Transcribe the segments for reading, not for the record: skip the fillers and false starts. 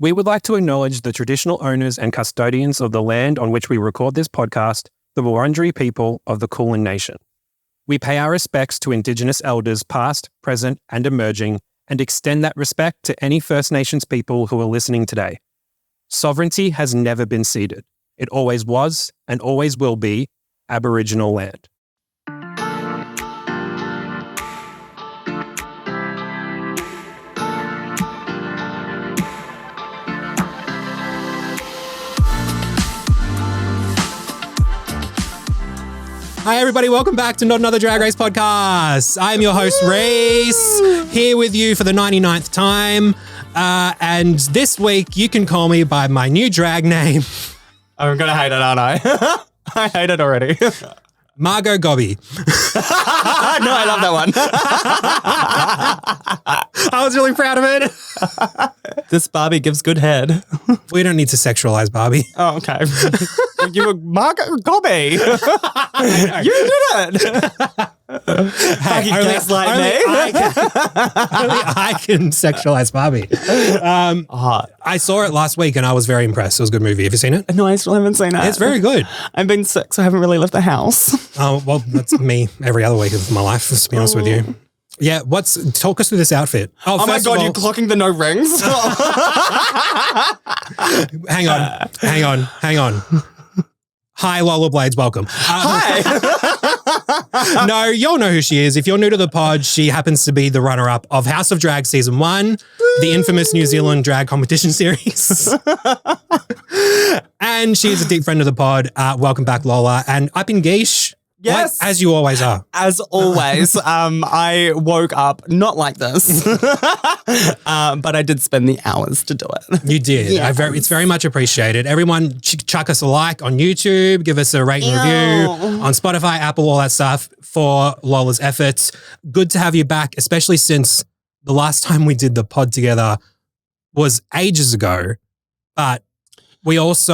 We would like to acknowledge the traditional owners and custodians of the land on which we record this podcast, the Wurundjeri people of the Kulin Nation. We pay our respects to Indigenous elders past, present, and emerging, and extend that respect to any First Nations people who are listening today. Sovereignty has never been ceded. It always was and always will be Aboriginal land. Hi everybody, welcome back to Not Another Drag Race podcast. I'm your host Reese, here with you for the 99th time. And this week you can call me by my new drag name. I'm going to hate it, aren't I? I hate it already. Margot Gobby. No, I love that one. I was really proud of it. This Barbie gives good head. We don't need to sexualize Barbie. Oh, okay. You were Margot Gobby. You did it. Hey, only I can sexualize Barbie. I saw it last week and I was very impressed. It was a good movie. Have you seen it? No, I still haven't seen it. It's very good. I've been sick, so I haven't really left the house. Oh, well, that's me every other week of my life, to be honest with you. Yeah, talk us through this outfit. Oh my God, you're clocking the no rings? Hang on. Hi, Lola Blades, welcome. Hi. No, you'll know who she is. If you're new to the pod, she happens to be the runner-up of House of Drag Season 1, the infamous New Zealand drag competition series. And she's a deep friend of the pod. Welcome back, Lola. And up in Geesh. Yes. As you always are. As always, I woke up not like this, but I did spend the hours to do it. You did. Yeah. It's very much appreciated. Everyone chuck us a like on YouTube, give us a rate and review on Spotify, Apple, all that stuff for Lola's efforts. Good to have you back, especially since the last time we did the pod together was ages ago, but it was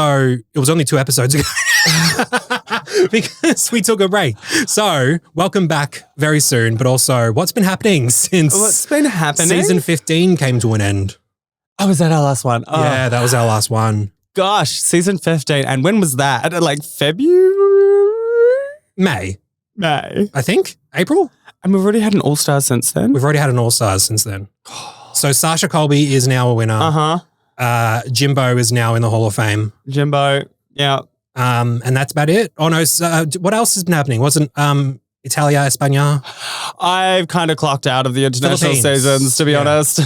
only 2 episodes ago. Because we took a break. So, welcome back very soon, but also what's been happening since season 15 came to an end? Oh, was that our last one? Oh. Yeah, that was our last one. Gosh, season 15. And when was that? Like February? May, I think. April? And we've already had an All-Star since then. We've already had an All-Stars since then. So, Sasha Colby is now a winner. Uh-huh. Jimbo is now in the Hall of Fame. Jimbo, yeah. And that's about it. Oh no, what else has been happening? Wasn't Italia, España? I've kind of clocked out of the international seasons, to be honest.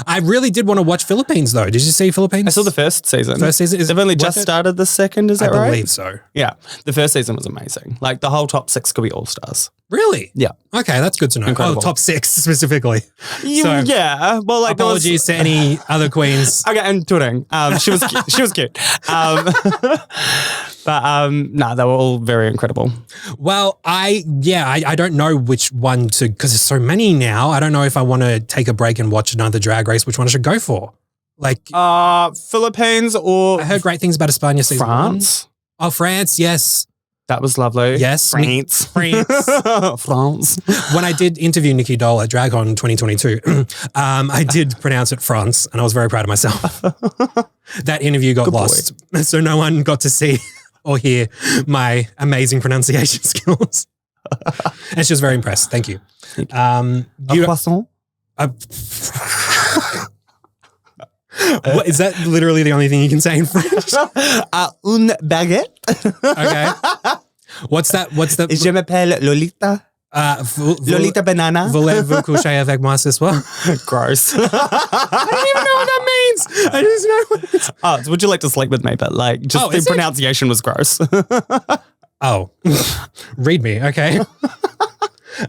I really did want to watch Philippines though. Did you see Philippines? I saw the first season. They've only just started the second, is that right? I believe so. Yeah. The first season was amazing. Like the whole top 6 could be all-stars. Really? Yeah. Okay, that's good to know. Incredible. Oh, top 6 specifically. Yeah. Well, like apologies to any other queens. Okay, and Turing. She was cute. She was cute. But they were all very incredible. Well, I don't know which one to, because there's so many now. I don't know if I want to take a break and watch another drag race, which one I should go for. Like Philippines or I heard great things about España season France. 1. Oh, France, yes. That was lovely. Yes. France. France. When I did interview Nikki Doll at DragCon 2022, I did pronounce it France, and I was very proud of myself. That interview got lost, so no one got to see or hear my amazing pronunciation skills. And she was very impressed. Thank you. Croissant? What, is that literally the only thing you can say in French? Une baguette. Okay. What's that? Je m'appelle Lolita. Lolita banana. Voulez-vous coucher avec moi ce soir? Gross. I don't even know what that means. I just know what it is. Oh, so would you like to sleep with me? But like, just the pronunciation was gross. Oh, read me. Okay.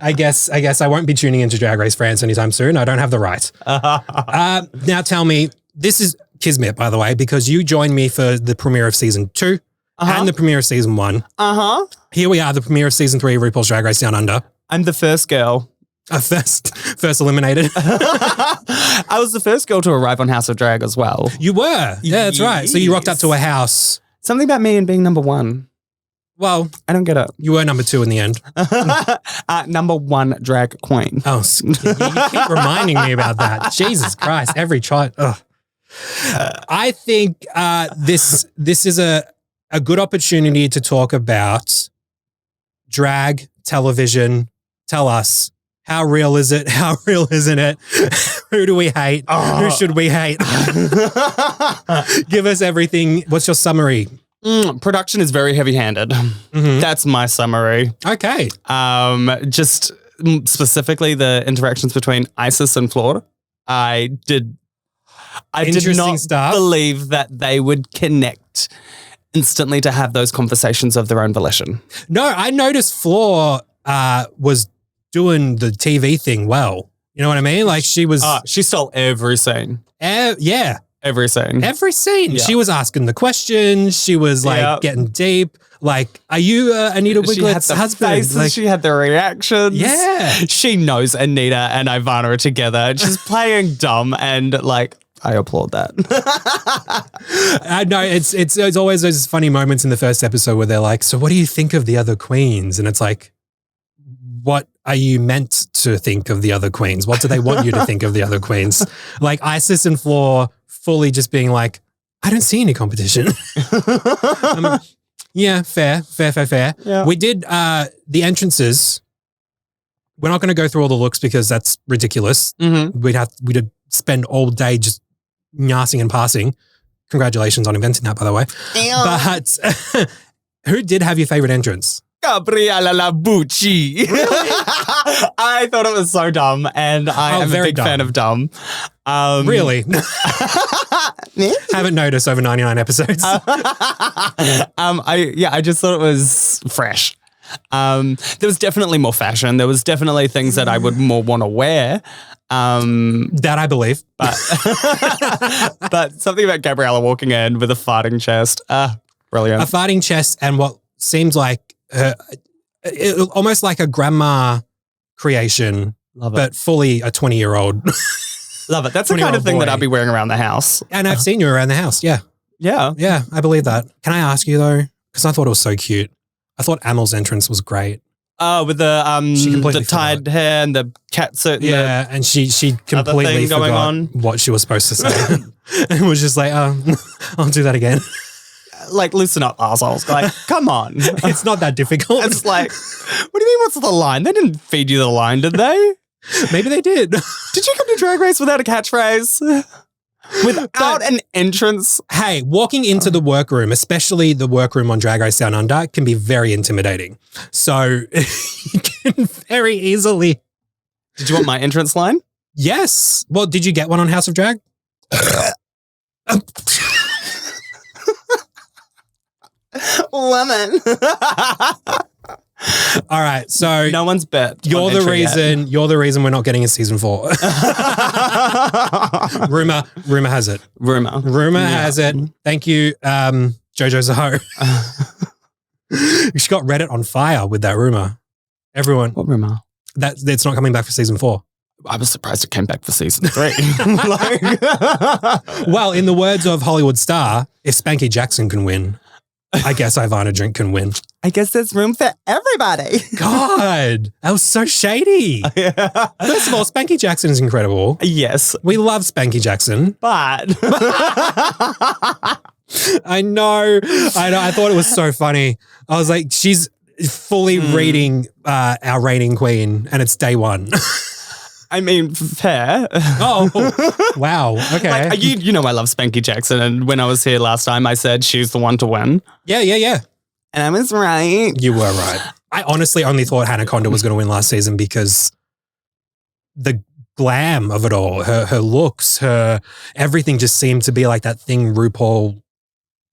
I guess I won't be tuning into Drag Race France anytime soon. I don't have the right. Now tell me, this is Kismet, by the way, because you joined me for the premiere of season 2 and the premiere of season 1. Here we are, the premiere of season 3 of RuPaul's Drag Race Down Under. I'm the first girl. First eliminated. I was the first girl to arrive on House of Drag as well. You were? Yeah, that's right. So you rocked up to a house. Something about me and being number 1. Well, I don't get it. You were number 2 in the end. Number 1 drag queen. Oh, you keep reminding me about that. Jesus Christ, every child. Ugh. I think this is a good opportunity to talk about drag, television. Tell us, how real is it? How real isn't it? Who do we hate? Who should we hate? Give us everything. What's your summary? Production is very heavy-handed. Mm-hmm. That's my summary. Okay. Just specifically the interactions between Isis and Flor. I did not believe that they would connect instantly to have those conversations of their own volition. No, I noticed Flor was doing the TV thing well. You know what I mean? Like she was... she stole every scene. Yeah. Every scene. Every scene. Yeah. She was asking the questions. She was like getting deep. Like, are you Anita Wiglet's husband? Faces, like, she had the reactions. Yeah. She knows Anita and Ivana are together. She's playing dumb and like, I applaud that. I know it's always those funny moments in the first episode where they're like, so what do you think of the other queens? And it's like, what are you meant to think of the other queens? What do they want you to think of the other queens? Like Isis and Flor fully just being like, I don't see any competition. Yeah, fair. Yeah. We did the entrances. We're not going to go through all the looks because that's ridiculous. Mm-hmm. We'd spend all day just nyassing and passing. Congratulations on inventing that, by the way. But who did have your favorite entrance? Gabriella Labucci. Really? I thought it was so dumb, and I am a big fan of dumb. Really? Haven't noticed over 99 episodes. I just thought it was fresh. There was definitely more fashion. There was definitely things that I would more want to wear. That I believe. But something about Gabriella walking in with a farting chest. Brilliant. A farting chest and what seems like almost like a grandma creation, but fully a 20-year-old. Love it. That's the kind of thing that I'd be wearing around the house. And I've seen you around the house. Yeah. Yeah. Yeah, I believe that. Can I ask you though? Because I thought it was so cute. I thought Amel's entrance was great. Oh, with the tied hair and the cat suit. Yeah, and she completely forgot what she was supposed to say. And was just like, I'll do that again. Like, loosen up, assholes. Like, come on. It's not that difficult. It's like, what do you mean, what's the line? They didn't feed you the line, did they? Maybe they did. Did you come to Drag Race without a catchphrase? Without an entrance? Hey, walking into the workroom, especially the workroom on Drag Race Down Under, can be very intimidating. So you can very easily... Did you want my entrance line? Yes. Well, did you get one on House of Drag? Lemon. All right, so no one's bet. You're the reason we're not getting a season 4. Rumor has it. Rumor has it. Thank you, Jojo Zaho. She got Reddit on fire with that rumor. Everyone. What rumor? That it's not coming back for season 4. I was surprised it came back for season 3. Well, in the words of Hollywood star, if Spanky Jackson can win, I guess Ivana Drink can win. I guess there's room for everybody. God, that was so shady. Yeah. First of all, Spanky Jackson is incredible. Yes. We love Spanky Jackson. But. I know. I thought it was so funny. I was like, she's fully reading our reigning queen and it's day 1. I mean, fair. Oh, wow. Okay. Like, you know I love Spanky Jackson, and when I was here last time, I said she's the one to win. Yeah. And I was right. You were right. I honestly only thought Hannah Conda was going to win last season because the glam of it all, her looks, her everything just seemed to be like that thing RuPaul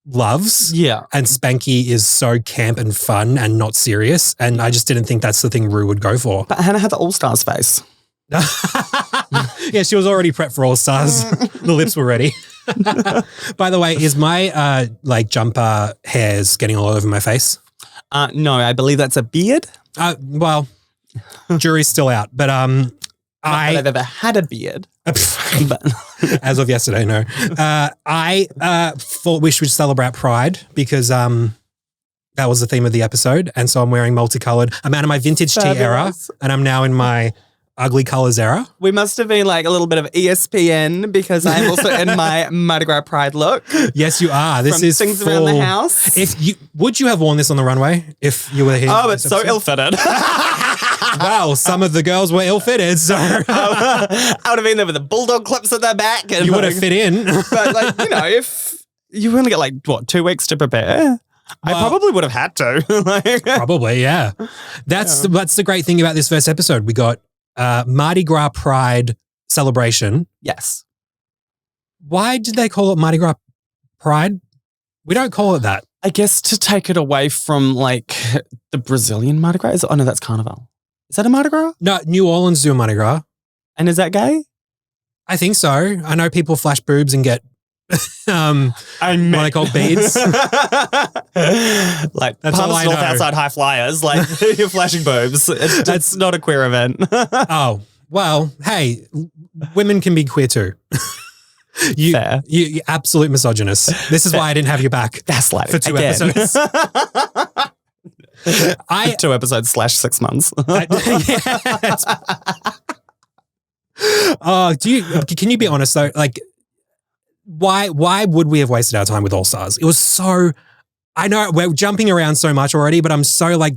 loves. Yeah. And Spanky is so camp and fun and not serious. And I just didn't think that's the thing Ru would go for. But Hannah had the All-Stars face. Yeah, she was already prepped for All Stars. The lips were ready. By the way, is my jumper hairs getting all over my face? No, I believe that's a beard. Well, jury's still out, but I've ever had a beard. As of yesterday, no. I thought we should celebrate Pride because that was the theme of the episode, and so I'm wearing multicolored. I'm out of my vintage tea era, and I'm now in my ugly colors era. We must have been like a little bit of ESPN because I'm also in my Mardi Gras Pride look. Yes, you are. This is things full, around the house. Would you have worn this on the runway if you were here? Oh, it's so ill-fitted. Well, some of the girls were ill-fitted, so I would have been there with the bulldog clips at their back. And you would have fit in. But like, if you only get 2 weeks to prepare, I probably would have had to. Probably, yeah. That's the great thing about this first episode. We got Mardi Gras Pride celebration. Yes. Why did they call it Mardi Gras Pride? We don't call it that. I guess to take it away from the Brazilian Mardi Gras. Oh no, that's Carnival. Is that a Mardi Gras? No, New Orleans do a Mardi Gras. And is that gay? I think so. I know people flash boobs and get what I call beads. Like that's all I know. Outside high flyers, you're flashing boobs. That's not a queer event. Oh, well, hey, women can be queer too. Fair. You absolute misogynist. This is why I didn't have you back. Gaslighting. For 2 episodes. 2 episodes / 6 months. Oh, can you be honest though? Why would we have wasted our time with All Stars? It was so, I know we're jumping around so much already, but I'm so I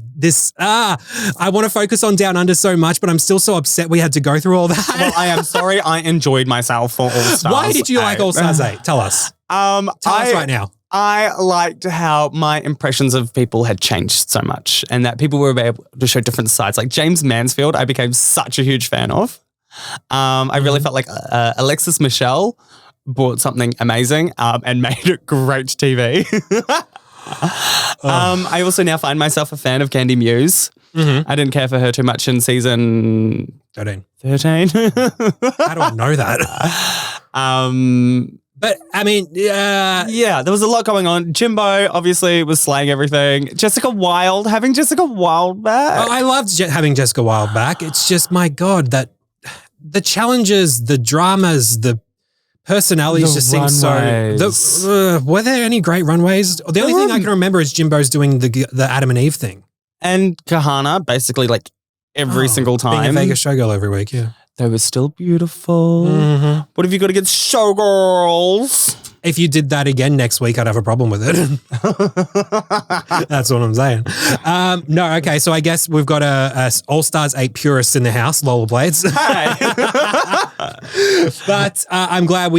want to focus on Down Under so much, but I'm still so upset we had to go through all that. Well, I am sorry. I enjoyed myself for All Stars. Why did you like All Stars 8? Tell us. Tell us right now. I liked how my impressions of people had changed so much and that people were able to show different sides. Like James Mansfield, I became such a huge fan of. I really felt like Alexis Michelle brought something amazing and made it great TV. I also now find myself a fan of Candy Muse. Mm-hmm. I didn't care for her too much in season 13. How do I know that? But I mean, yeah, there was a lot going on. Jimbo obviously was slaying everything. Having Jessica Wilde back. Oh, I loved having Jessica Wilde back. It's just, my God, that the challenges, the dramas, the personalities just seem so. Were there any great runways? The only thing I can remember is Jimbo's doing the Adam and Eve thing, and Kahana basically every single time being a Vegas showgirl every week. Yeah, they were still beautiful. Mm-hmm. What have you got against showgirls? If you did that again next week, I'd have a problem with it. That's what I'm saying. No, okay. So I guess we've got a All Stars 8 purists in the house, Lola Blades. Hey. But I'm glad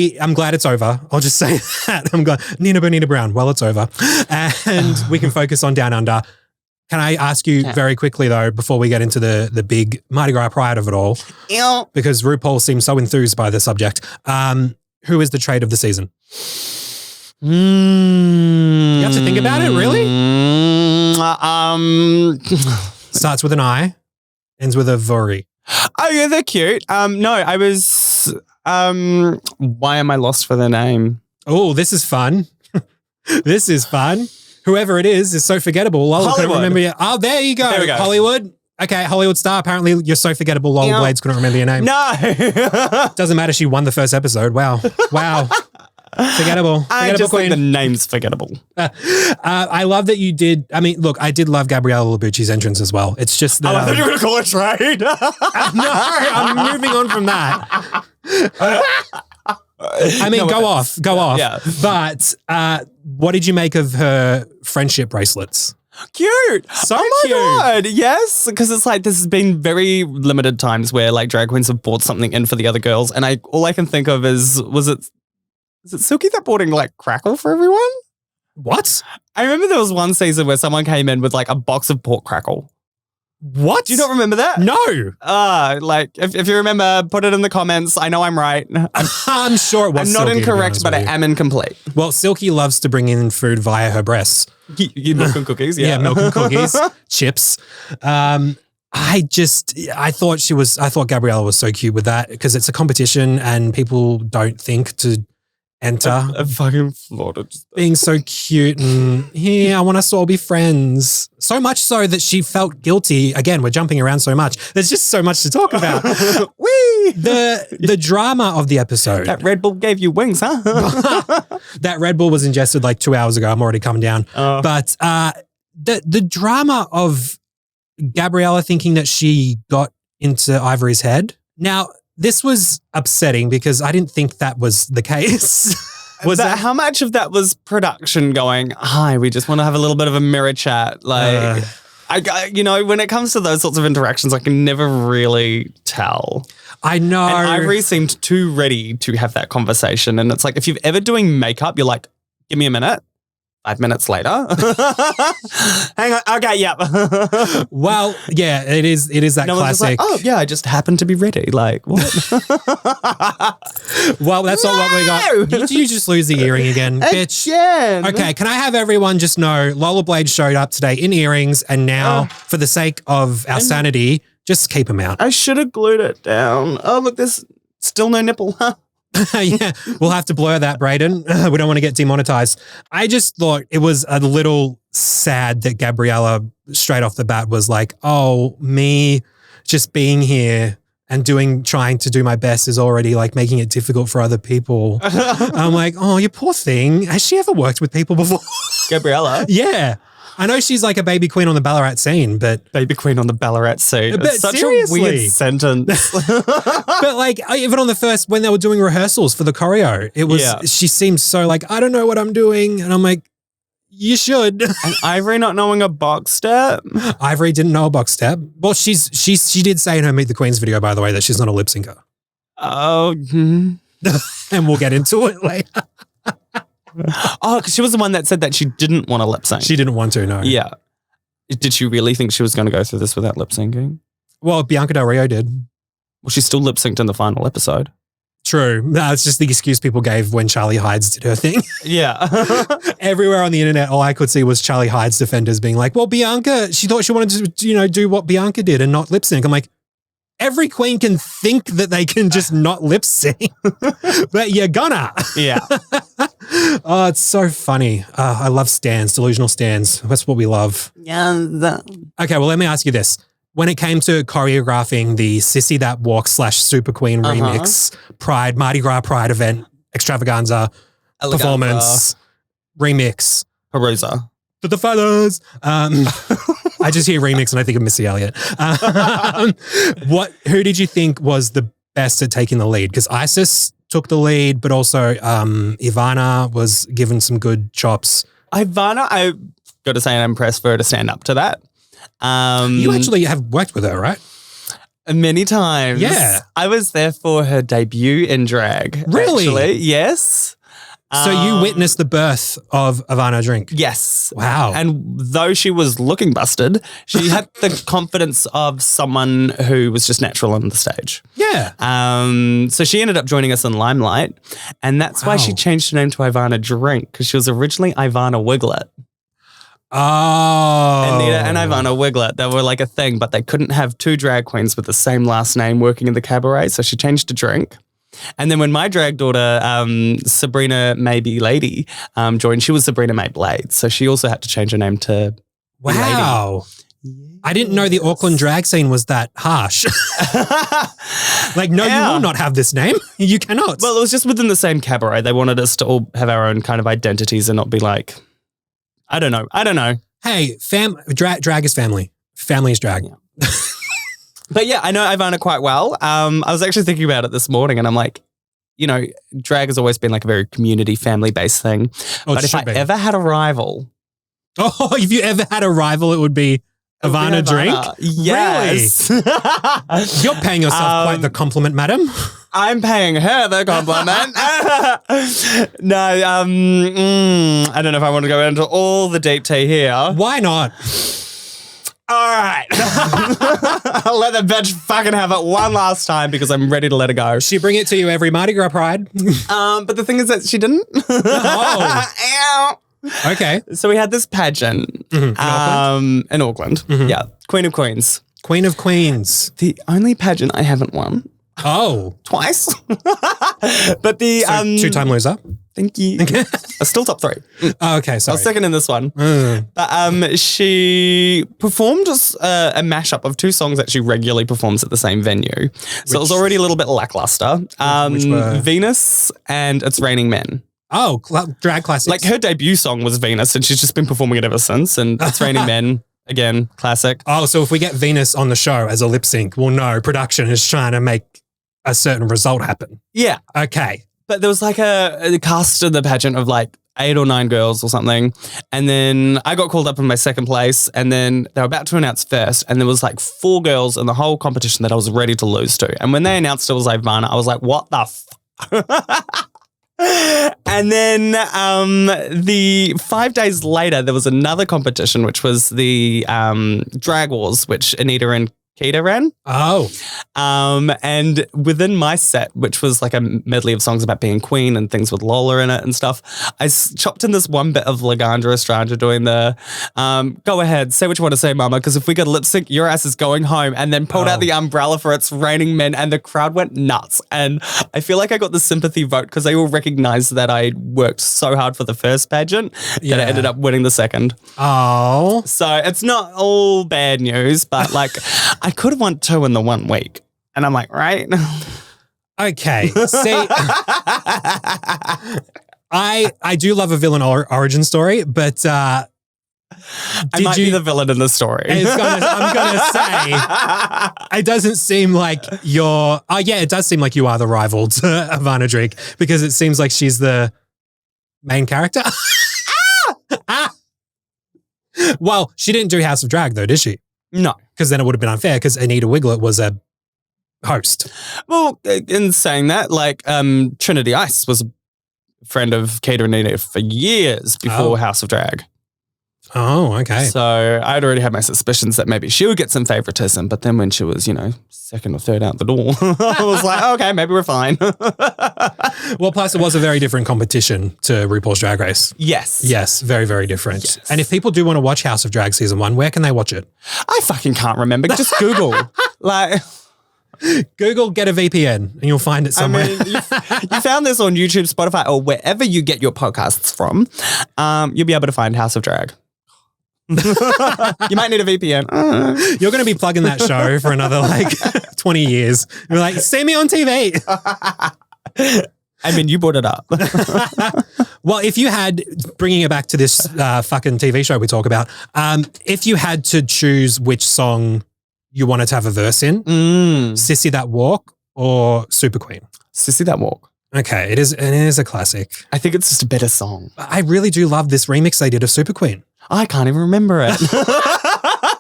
it's over. I'll just say that. I'm glad. Nina Brown. Well, it's over, and we can focus on Down Under. Can I ask you very quickly though, before we get into the big Mardi Gras Pride of it all, because RuPaul seems so enthused by the subject. Who is the trade of the season? You have to think about it, really? Starts with an I, ends with a Vori. Oh yeah, they're cute. No, I was. Why am I lost for their name? Oh, this is fun. This is fun. Whoever it is so forgettable. Lola couldn't remember you. Oh, there you go. There we go. Hollywood. Okay, Hollywood star. Apparently, you're so forgettable. Lola Blades couldn't remember your name. No. Doesn't matter. She won the first episode. Wow. Forgettable. I just queen. think the name's forgettable. I love that you did. I mean, look, I did love Gabriella Labucci's entrance as well. It's just that. I thought you were going to call it trade. No, I'm moving on from that. I mean, go off. Yeah. But what did you make of her friendship bracelets? Cute. So cute. God. Yes. Because it's there's been very limited times where drag queens have bought something in for the other girls. And all I can think of is it Silky that bought in crackle for everyone? What? I remember there was one season where someone came in with a box of pork crackle. What? Do you not remember that? No. If you remember, put it in the comments. I know I'm right. I'm sure it was. I'm not Silky, incorrect, but I am incomplete. Well, Silky loves to bring in food via her breasts. Milk and cookies, yeah. Yeah, milk and cookies, chips. I thought Gabriella was so cute with that because it's a competition and people don't think to enter. I fucking flaunted. Being so cute and I want us to all be friends. So much so that she felt guilty. Again, we're jumping around so much. There's just so much to talk about. Whee! The drama of the episode. That Red Bull gave you wings, huh? That Red Bull was ingested 2 hours ago. I'm already coming down. But the drama of Gabriella thinking that she got into Ivory's head. Now, this was upsetting because I didn't think that was the case. How much of that was production going, hi, we just want to have a little bit of a mirror chat? Like, when it comes to those sorts of interactions, I can never really tell. I know. And Ivory seemed too ready to have that conversation. And it's like, if you're ever doing makeup, you're like, give me a minute. 5 minutes later. Hang on. Okay, yep. Well, yeah, it is that no classic. One's just like, I just happened to be ready. Like, what? Well, that's not what we got. Did you just lose the earring again, bitch? Again. Okay, can I have everyone just know Lola Blades showed up today in earrings, and now, for the sake of our sanity, just keep them out. I should have glued it down. Oh, look, there's still no nipple. Yeah, we'll have to blur that, Brayden. We don't want to get demonetized. I just thought it was a little sad that Gabriella straight off the bat was like, oh, me just being here and trying to do my best is already like making it difficult for other people. I'm like, oh, you poor thing. Has she ever worked with people before? Gabriella? Yeah. I know she's like a baby queen on the Ballarat scene, but... Baby queen on the Ballarat scene. But it's such seriously. a weird sentence. But like, even on the first, when they were doing rehearsals for the choreo, it was, she seemed so like, I don't know what I'm doing. And I'm like, you should. And Ivory not knowing a box step? Ivory didn't know a box step. Well, she did say in her Meet the Queens video, by the way, that she's not a lip syncer. Oh. And we'll get into it later. Oh, because she was the one that said that she didn't want to lip sync. She didn't want to, no. Yeah. Did she really think she was going to go through this without lip syncing? Well, Bianca Del Rio did. Well, she still lip synced in the final episode. True. It's just the excuse people gave when Charlie Hides did her thing. Yeah. Everywhere on the internet, all I could see was Charlie Hides defenders being like, well, Bianca, she thought she wanted to, do what Bianca did and not lip sync. I'm like, every queen can think that they can just not lip sync, but you're gonna. Yeah. Oh, it's so funny. I love stans, delusional stans. That's what we love. Yeah. Okay, well, let me ask you this. When it came to choreographing the Sissy That Walks / Super Queen remix, Pride, Mardi Gras Pride event, extravaganza, performance, remix. Perusa. To the fellas. I just hear remix and I think of Missy Elliott. Who did you think was the best at taking the lead? Because Isis took the lead, but also Ivana was given some good chops. Ivana, I got to say I'm impressed for her to stand up to that. You actually have worked with her, right? Many times. Yeah. I was there for her debut in drag. Really? Actually. Yes. So you witnessed the birth of Ivana Drink? Yes. Wow. And though she was looking busted, she had the confidence of someone who was just natural on the stage. Yeah. So she ended up joining us in Limelight, and that's why she changed her name to Ivana Drink, because she was originally Ivana Wiglet. Oh. Anita and Ivana Wiglet, they were like a thing, but they couldn't have two drag queens with the same last name working in the cabaret, so she changed to Drink. And then when my drag daughter, Sabrina Maybe Lady, joined, she was Sabrina May Blades. So she also had to change her name to Wow. Lady. I didn't know the Auckland drag scene was that harsh. Like, no, you will not have this name. You cannot. Well, it was just within the same cabaret. They wanted us to all have our own kind of identities and not be like, I don't know. Hey, drag is family. Family is drag. Yeah. But yeah, I know Ivana quite well. I was actually thinking about it this morning and I'm like, drag has always been like a very community, family-based thing. But if I ever had a rival. Oh, if you ever had a rival, it would be Ivana Drink? Yes. Really? You're paying yourself quite the compliment, madam. I'm paying her the compliment. No, I don't know if I want to go into all the deep tea here. Why not? All right. I'll let the bitch fucking have it one last time because I'm ready to let her go. She bring it to you every Mardi Gras Pride. But the thing is that she didn't. Oh. Okay. So we had this pageant in Auckland. Mm-hmm. Yeah. Queen of Queens. Queen of Queens. The only pageant I haven't won. Oh. Twice. But the... two-time loser. Thank you. I still top 3. Oh, okay, sorry. I was second in this one. But she performed a mashup of 2 songs that she regularly performs at the same venue. So it was already a little bit lackluster. Which were? Venus and It's Raining Men. Oh, drag classics. Like her debut song was Venus and she's just been performing it ever since. And It's Raining Men, Again, classic. Oh, so if we get Venus on the show as a lip sync, we'll know production is trying to make a certain result happen. Yeah. Okay. But there was like a cast in the pageant of like 8 or 9 girls or something. And then I got called up in my second place, and then they were about to announce first, and there was like 4 girls in the whole competition that I was ready to lose to. And when they announced it was Ivana, I was like, what the And then the 5 days later, there was another competition, which was the Drag Wars, which Anita and Keita ran. Oh. And within my set, which was like a medley of songs about being queen and things with Lola in it and stuff, I chopped in this one bit of Lagandra Estrada doing the go ahead, say what you want to say, mama, because if we get a lip sync, your ass is going home, and then pulled out the umbrella for It's Raining Men, and the crowd went nuts. And I feel like I got the sympathy vote because they all recognized that I worked so hard for the first pageant that I ended up winning the second. Oh. So it's not all bad news, but like I could have won 2 in the 1 week. And I'm like, right? Okay. See, I do love a villain origin story, but I might be the villain in the story. I'm gonna say it doesn't seem like you're. Oh yeah, it does seem like you are the rival to Ivana Drake because it seems like she's the main character. Well, she didn't do House of Drag though, did she? No. Because then it would have been unfair because Anita Wiglet was a host. Well, in saying that, like Trinity Ice was a friend of Keita and Anita for years before House of Drag. Oh, okay. So I'd already had my suspicions that maybe she would get some favoritism, but then when she was, second or third out the door, I was like, okay, maybe we're fine. Well, plus it was a very different competition to RuPaul's Drag Race. Yes. Yes, very, very different. Yes. And if people do want to watch House of Drag Season 1, where can they watch it? I fucking can't remember. Just Google. Google get a VPN and you'll find it somewhere. I mean, you found this on YouTube, Spotify, or wherever you get your podcasts from. You'll be able to find House of Drag. You might need a VPN. You're going to be plugging that show for another 20 years. You're like, see me on TV. I mean, you brought it up. Well, if you had, bringing it back to this fucking TV show we talk about, if you had to choose which song you wanted to have a verse in, Sissy That Walk or Super Queen? Sissy That Walk. Okay, it is a classic. I think it's just a better song. I really do love this remix they did of Super Queen. I can't even remember it.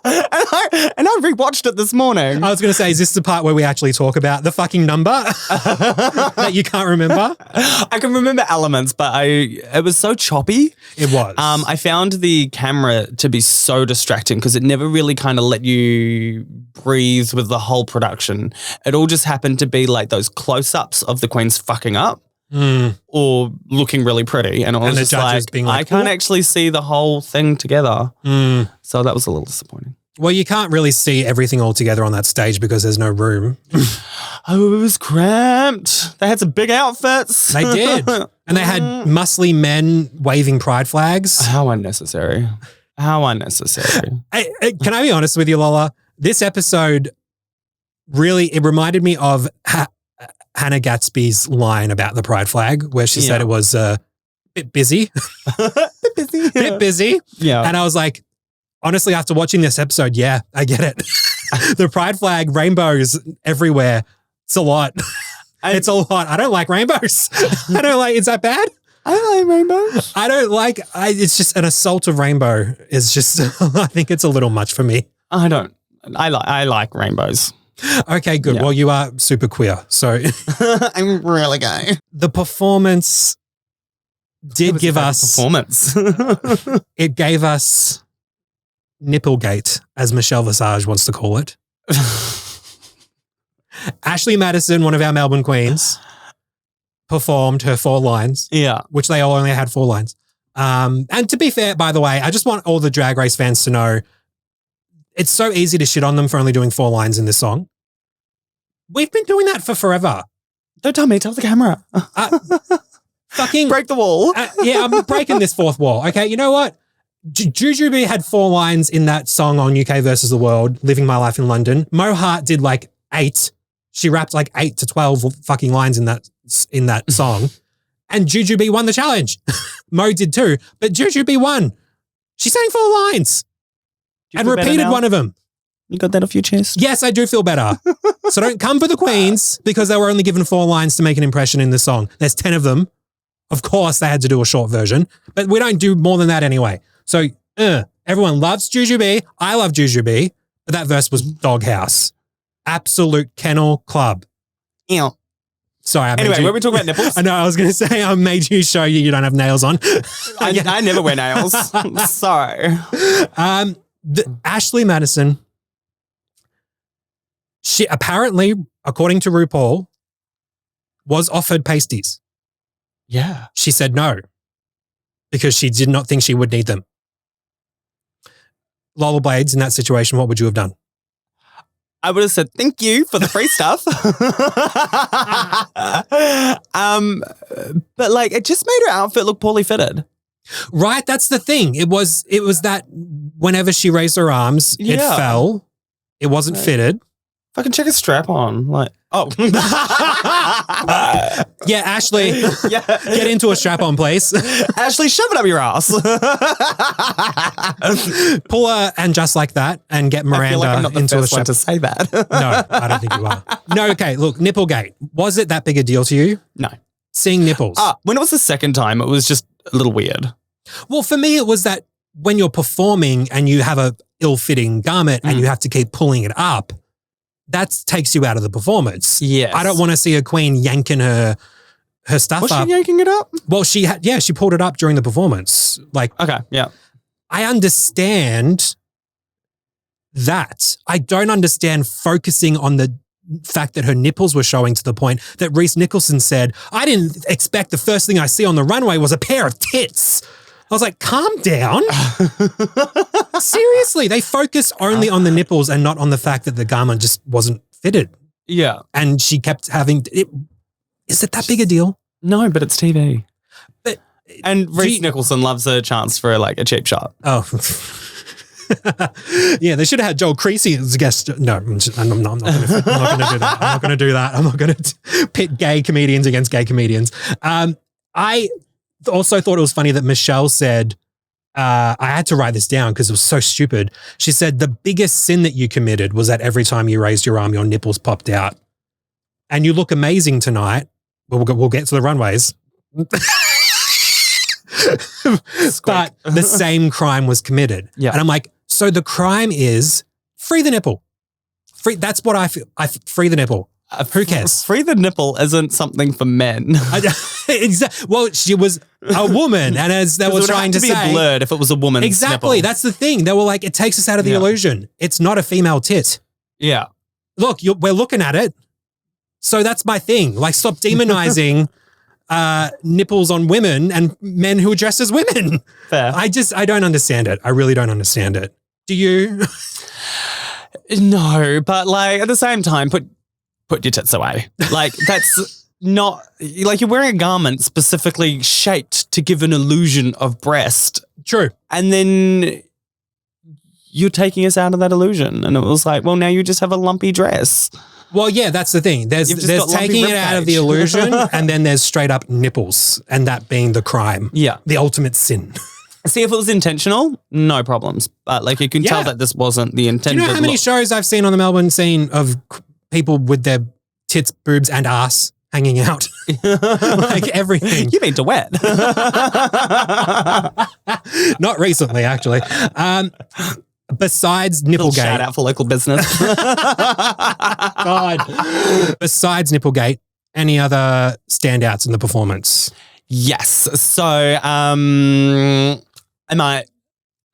and I rewatched it this morning. I was going to say, is this the part where we actually talk about the fucking number that you can't remember? I can remember elements, but it was so choppy. It was. I found the camera to be so distracting because it never really kind of let you breathe with the whole production. It all just happened to be like those close-ups of the queens fucking up. Or looking really pretty. And I was just like, I can't actually see the whole thing together. So that was a little disappointing. Well, you can't really see everything all together on that stage because there's no room. Oh, it was cramped. They had some big outfits. They did. And they had muscly men waving pride flags. How unnecessary. How unnecessary. Can I be honest with you, Lola? This episode really, it reminded me of Hannah Gatsby's line about the pride flag where she said it was a bit busy. Bit busy. Yeah. And I was like, honestly, after watching this episode, yeah, I get it. The pride flag, rainbows everywhere. It's a lot. It's a lot. I don't like rainbows. I don't like, is that bad? I don't like rainbows. I don't like, it's just an assault of rainbow is just, I think it's a little much for me. I don't. I like rainbows. Okay, good. Yeah. Well, you are super queer, so I'm really gay. The performance did give us performance. It gave us Nipplegate, as Michelle Visage wants to call it. Ashley Madison, one of our Melbourne queens, performed her 4 lines. Yeah, which they all only had 4 lines. And to be fair, by the way, I just want all the Drag Race fans to know. It's so easy to shit on them for only doing 4 lines in this song. We've been doing that for forever. Don't tell me, tell the camera. Fucking break the wall. Yeah, I'm breaking this 4th wall. Okay, you know what? Jujubee had 4 lines in that song on UK versus the World, Living My Life in London. Mo Hart did 8. She rapped 8 to 12 fucking lines in that song. And Jujubee won the challenge. Mo did too, but Jujubee won. She sang 4 lines. and repeated one of them. You got that off your chest? Yes, I do feel better. So don't come for the queens because they were only given 4 lines to make an impression in the song. There's 10 of them. Of course, they had to do a short version, but we don't do more than that anyway. So everyone loves Jujubee. I love Jujubee, but that verse was doghouse. Absolute kennel club. Ew. Sorry. Anyway, were we talking about nipples? I know. I was going to say I made you show you don't have nails on. I never wear nails. Sorry. Ashley Madison, she apparently, according to RuPaul, was offered pasties. Yeah. She said no because she did not think she would need them. Lola Blades, in that situation, what would you have done? I would have said thank you for the free stuff. But like it just made her outfit look poorly fitted. Right, that's the thing. It was that whenever she raised her arms, it fell. It wasn't fitted. Fucking check a strap on. Like, oh. Yeah, Ashley, get into a strap on, please. Ashley, shove it up your ass. Pull her and just like that and get Miranda I feel like I'm not the into first a strap. one to say that. No, I don't think you are. No, okay, look, Nipplegate. Was it that big a deal to you? No. Seeing nipples? When it was the second time, it was just a little weird. Well, for me, it was that when you're performing and you have a ill-fitting garment and you have to keep pulling it up, that takes you out of the performance. Yes. I don't want to see a queen yanking her stuff Was up. she yanking it up? Well, she pulled it up during the performance. Like, okay, yeah. I understand that. I don't understand focusing on the fact that her nipples were showing to the point that Reese Nicholson said, I didn't expect the first thing I see on the runway was a pair of tits. I was like, calm down. Seriously, they focus only on the nipples and not on the fact that the garment just wasn't fitted. Yeah. And she kept having it. Is it that big a deal? No, but it's TV. But and Reese Nicholson loves a chance for like a cheap shot. Oh. Yeah, they should have had Joel Creasy as a guest. No, I'm not going to do that. I'm not going to do that. I'm not going to pit gay comedians against gay comedians. I also thought it was funny that Michelle said, I had to write this down because it was so stupid. She said the biggest sin that you committed was that every time you raised your arm, your nipples popped out. And you look amazing tonight. We'll get to the runways. But the same crime was committed. Yeah. And I'm like, so the crime is free the nipple. That's what I feel. Free the nipple. Who cares? Free the nipple isn't something for men. Well, she was a woman, and as they were trying to say, be blurred if it was a woman's exactly. Nipple. That's the thing. They were like, it takes us out of the illusion. It's not a female tit. Yeah. Look, we're looking at it. So that's my thing. Like, stop demonizing nipples on women and men who are dressed as women. Fair. I don't understand it. I really don't understand it. Do you? No, but like at the same time, put your tits away. Like that's not like you're wearing a garment specifically shaped to give an illusion of breast. True. And then you're taking us out of that illusion. And it was like, well, now you just have a lumpy dress. Well, yeah, that's the thing. There's taking it out of the illusion and then there's straight up nipples, and that being the crime. Yeah. The ultimate sin. See, if it was intentional, no problems. But like you can tell that this wasn't the intended. Do you know how many shows I've seen on the Melbourne scene of people with their tits, boobs and ass hanging out? Like everything. You mean to wet. Not recently, actually. Besides Nipplegate. Shout out for local business. God. Besides Nipplegate, any other standouts in the performance? Yes. So I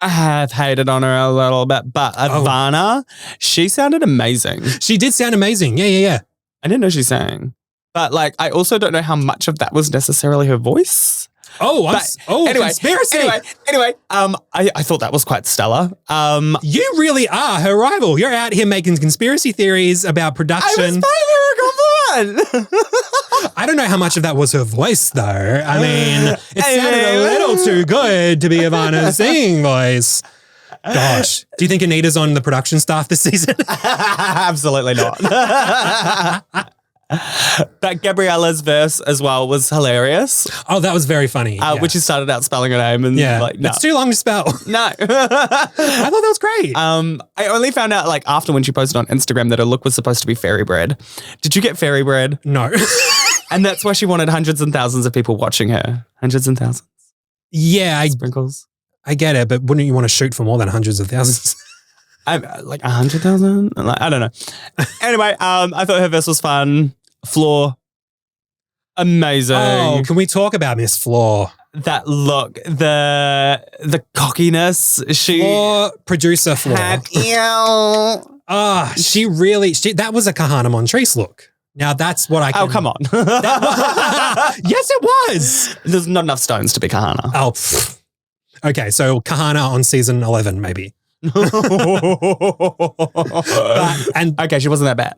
have hated on her a little bit, but Ivana, she sounded amazing. She did sound amazing. Yeah. I didn't know she sang. But like, I also don't know how much of that was necessarily her voice. Anyway, conspiracy. Anyway, I thought that was quite stellar. You really are her rival. You're out here making conspiracy theories about production. I was paying her a compliment. I don't know how much of that was her voice, though. I mean, it sounded a little too good to be Ivana's singing voice. Gosh. Do you think Anita's on the production staff this season? Absolutely not. But Gabriella's verse as well was hilarious. Oh, that was very funny. Which she started out spelling her name and like, no. It's too long to spell. No. I thought that was great. I only found out like after when she posted on Instagram that her look was supposed to be fairy bread. Did you get fairy bread? No. And that's why she wanted hundreds and thousands of people watching her. Hundreds and thousands. Yeah. Sprinkles. I get it, but wouldn't you want to shoot for more than hundreds of thousands? Like 100,000? I don't know. Anyway, I thought her verse was fun. Floor. Amazing. Oh, can we talk about Miss Floor? That look, the cockiness. Producer Floor. She really, that was a Kahana Montrese look. Now that's what I can. Oh, come on. Yes, it was. There's not enough stones to be Kahana. Oh, okay. So Kahana on season 11, maybe. Okay, she wasn't that bad.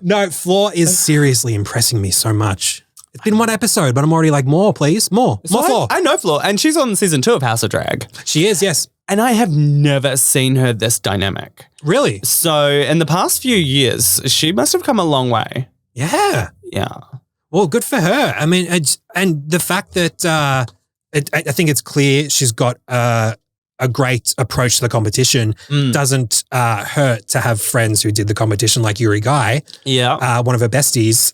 No, Floor is seriously impressing me so much. It's been one episode, but I'm already like, more, please. More Floor. I know Floor, and she's on season 2 of House of Drag. She is, yes. And I have never seen her this dynamic. Really? So in the past few years, she must have come a long way. Yeah. Yeah. Well, good for her. I mean, and the fact that I think it's clear she's got a great approach to the competition. Doesn't hurt to have friends who did the competition like Yuri Guy. Yeah. One of her besties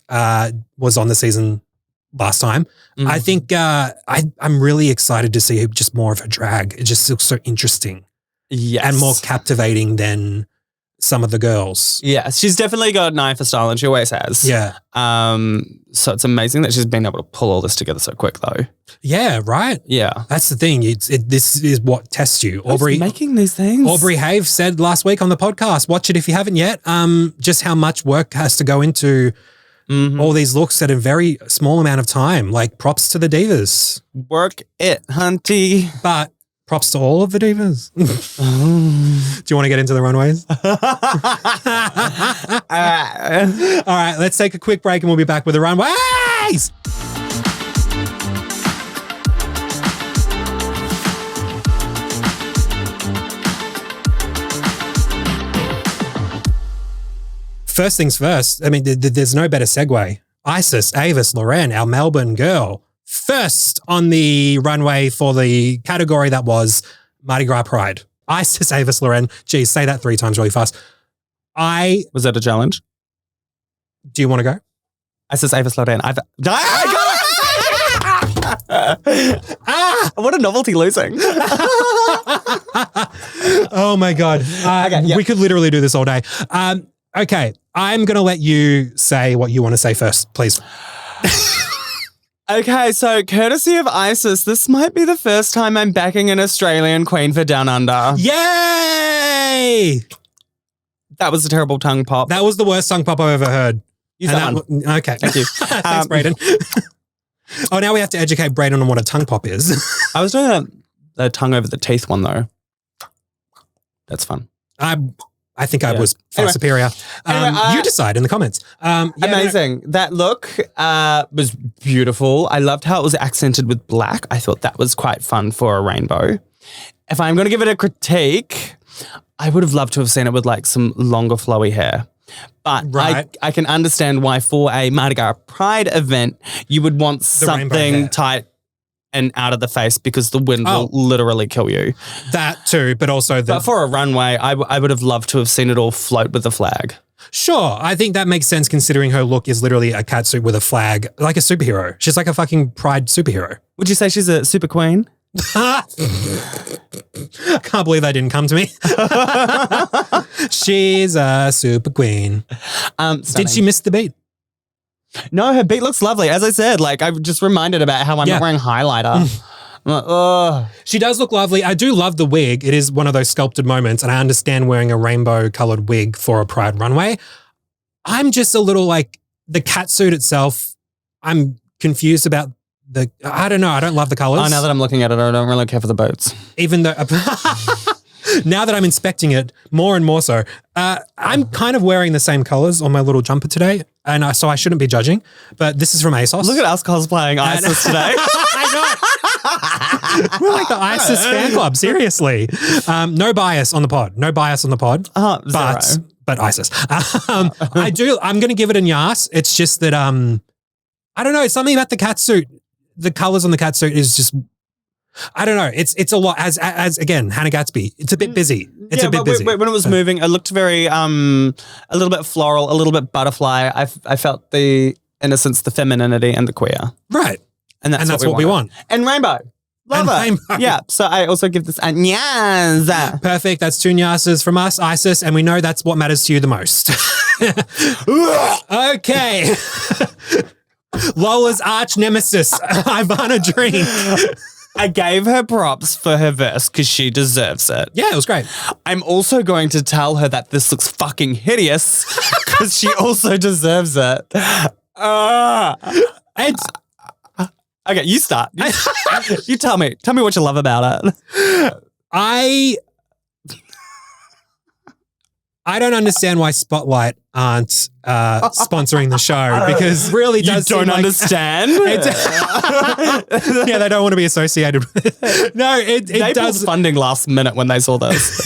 was on the season last time. I think I'm really excited to see just more of her drag. It just looks so interesting. Yes. And more captivating than some of the girls. Yeah, she's definitely got an eye for style and she always has. Yeah. So it's amazing that she's been able to pull all this together so quick though. Yeah, right? Yeah. That's the thing. This is what tests you. Aubrey making these things. Aubrey Have said last week on the podcast, watch it if you haven't yet, just how much work has to go into all these looks at a very small amount of time. Like props to the divas. Work it, hunty. But props to all of the divas. Do you want to get into the runways? All right, let's take a quick break and we'll be back with the runways. First things first, I mean, there's no better segue. Isis, Avis, Loren, our Melbourne girl, first on the runway for the category that was Mardi Gras Pride. Isis, Avis, Loren. Geez, say that 3 times really fast. Was that a challenge? Do you want to go? Isis, Avis, Loren. What a novelty losing. Oh my God. We could literally do this all day. Okay, I'm going to let you say what you want to say first, please. Okay, so courtesy of Isis, this might be the first time I'm backing an Australian queen for Down Under. Yay! That was a terrible tongue pop. That was the worst tongue pop I've ever heard. Use that one. Okay. Thank you. Thanks, Brayden. Oh, now we have to educate Brayden on what a tongue pop is. I was doing a tongue over the teeth one, though. That's fun. I think I was far superior. You decide in the comments. Amazing. That look was beautiful. I loved how it was accented with black. I thought that was quite fun for a rainbow. If I'm going to give it a critique, I would have loved to have seen it with like some longer flowy hair. But I can understand why for a Mardi Gras Pride event, you would want something tight and out of the face because the wind will literally kill you. That too, but also But for a runway, I would have loved to have seen it all float with the flag. Sure, I think that makes sense considering her look is literally a catsuit with a flag, like a superhero. She's like a fucking Pride superhero. Would you say she's a super queen? I can't believe that didn't come to me. She's a super queen. Did she miss the beat? No, her beat looks lovely. As I said, like I'm just reminded about how I'm not wearing highlighter. I'm like, ugh. She does look lovely. I do love the wig. It is one of those sculpted moments, and I understand wearing a rainbow-colored wig for a Pride runway. I'm just a little like the catsuit itself. I'm confused about I don't know. I don't love the colors. Oh, now that I'm looking at it, I don't really care for the boats. Even though... Now that I'm inspecting it more and more so, I'm kind of wearing the same colors on my little jumper today, and so I shouldn't be judging, but this is from ASOS. Look at us cosplaying Isis today. I know. We're like the Isis fan club, seriously. No bias on the pod. No bias on the pod. but ISIS. I'm going to give it a yas. It's just that, I don't know. It's something about the catsuit. The colors on the catsuit is just, I don't know. It's a lot. As again, Hannah Gatsby. It's a bit busy. It's a bit busy. When it was moving, it looked very a little bit floral, a little bit butterfly. I felt the innocence, the femininity, and the queer. Right, and that's what we want. And rainbow. Love it. Rainbow. Yeah. So I also give this a nyaz. Perfect. That's 2 nyasas from us, Isis, and we know that's what matters to you the most. Okay. Lola's arch nemesis, Ivana Dream. I gave her props for her verse because she deserves it. Yeah, it was great. I'm also going to tell her that this looks fucking hideous because she also deserves it. Okay, you start. You tell me. Tell me what you love about it. I don't understand why Spotlight aren't sponsoring the show because really does you don't understand. Yeah, they don't want to be associated with it. No, it does funding last minute when they saw this.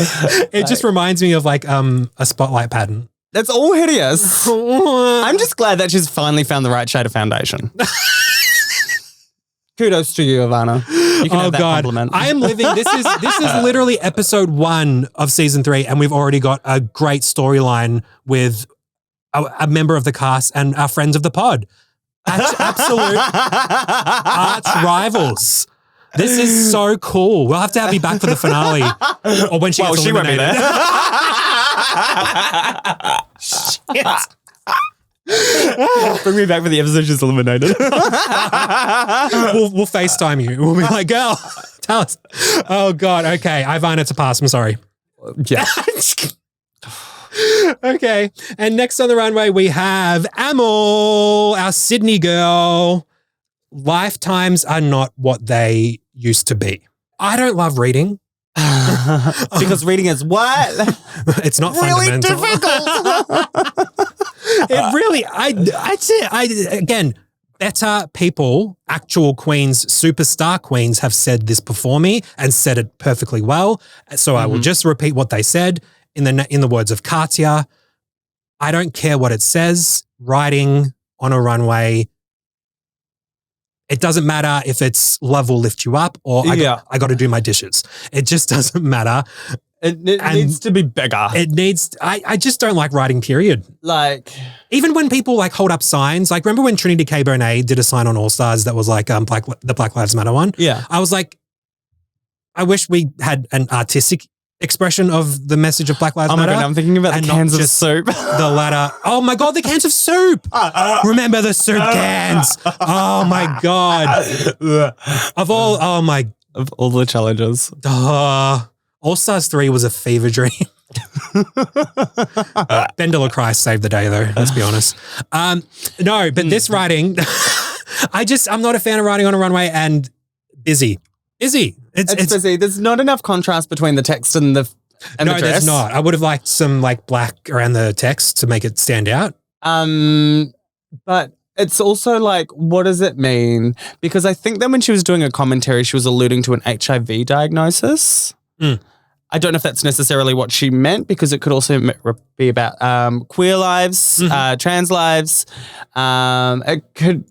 It just reminds me of like a Spotlight pattern. That's all hideous. I'm just glad that she's finally found the right shade of foundation. Kudos to you, Ivana. You can have that compliment. I am living. This is literally episode 1 of season 3, and we've already got a great storyline with a member of the cast and our friends of the pod. Absolute arch rivals. This is so cool. We'll have to have you back for the finale, or when she gets eliminated. Won't be there. Shit. Bring me back for the episode she's eliminated. We'll FaceTime you. We'll be like, girl, tell us. Oh, God. Okay. Ivana, it's a pass. I'm sorry. Yeah. Okay. And next on the runway, we have Amel, our Sydney girl. Lifetimes are not what they used to be. I don't love reading. Because reading is what? It's not really fundamental. Difficult. It really, again, better people, actual queens, superstar queens have said this before me and said it perfectly well. So I will just repeat what they said in the words of Katya. I don't care what it says. Riding on a runway, it doesn't matter if it's love will lift you up or I got to do my dishes. It just doesn't matter. It needs to be bigger. It needs. I just don't like writing. Period. Like even when people like hold up signs. Like remember when Trinity K. Bonet did a sign on All Stars that was like the Black Lives Matter one. Yeah, I was like, I wish we had an artistic expression of the message of Black Lives Matter. God, I'm thinking about the cans of soup. The latter. Oh my God, the cans of soup. Remember the soup cans. Oh my God. Of all the challenges. All Stars 3 was a fever dream. Ben de la Croix saved the day though, let's be honest. No, but this riding, I'm not a fan of riding on a runway and busy. It's busy. There's not enough contrast between the text and the dress. There's not. I would have liked some like black around the text to make it stand out. But it's also like, what does it mean? Because I think that when she was doing a commentary, she was alluding to an HIV diagnosis. I don't know if that's necessarily what she meant because it could also be about queer lives, trans lives. It could,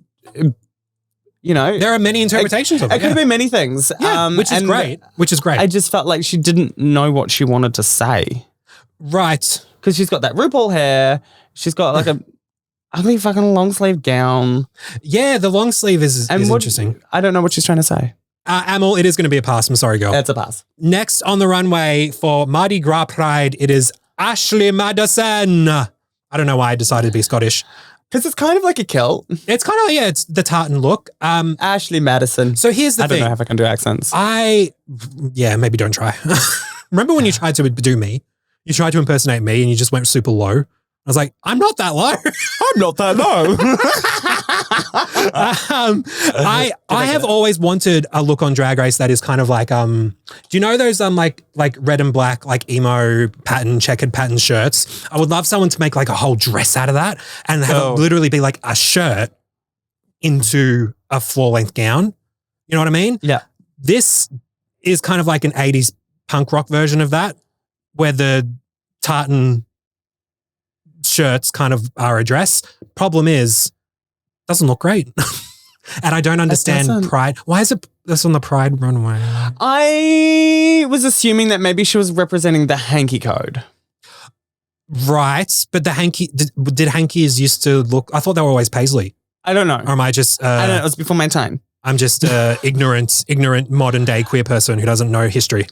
there are many interpretations of it. It could be many things. Yeah, which is great. I just felt like she didn't know what she wanted to say. Right. Because she's got that RuPaul hair. She's got like a ugly fucking long sleeve gown. Yeah, the long sleeve is interesting. I don't know what she's trying to say. Amel, it is going to be a pass. I'm sorry, girl. It's a pass. Next on the runway for Mardi Gras Pride, it is Ashley Madison. I don't know why I decided to be Scottish. Because it's kind of like a kilt. It's kind of, it's the tartan look. Ashley Madison. So here's the thing. I don't know if I can do accents. Maybe don't try. Remember when you tried to do me? You tried to impersonate me and you just went super low. I was like, I'm not that low. I'm not that low. I have always wanted a look on Drag Race that is kind of like, do you know those like red and black, like emo pattern, checkered pattern shirts? I would love someone to make like a whole dress out of that and have it literally be like a shirt into a floor length gown. You know what I mean? Yeah. This is kind of like an 80s punk rock version of that, where the tartan shirts kind of are a dress. Problem is, doesn't look great. And I don't understand Pride. Why is it this on the Pride runway? I was assuming that maybe she was representing the hanky code. Right, but the hanky, did hankies used to look, I thought they were always paisley. I don't know. Or am I just... I don't know, it was before my time. I'm just ignorant modern day queer person who doesn't know history.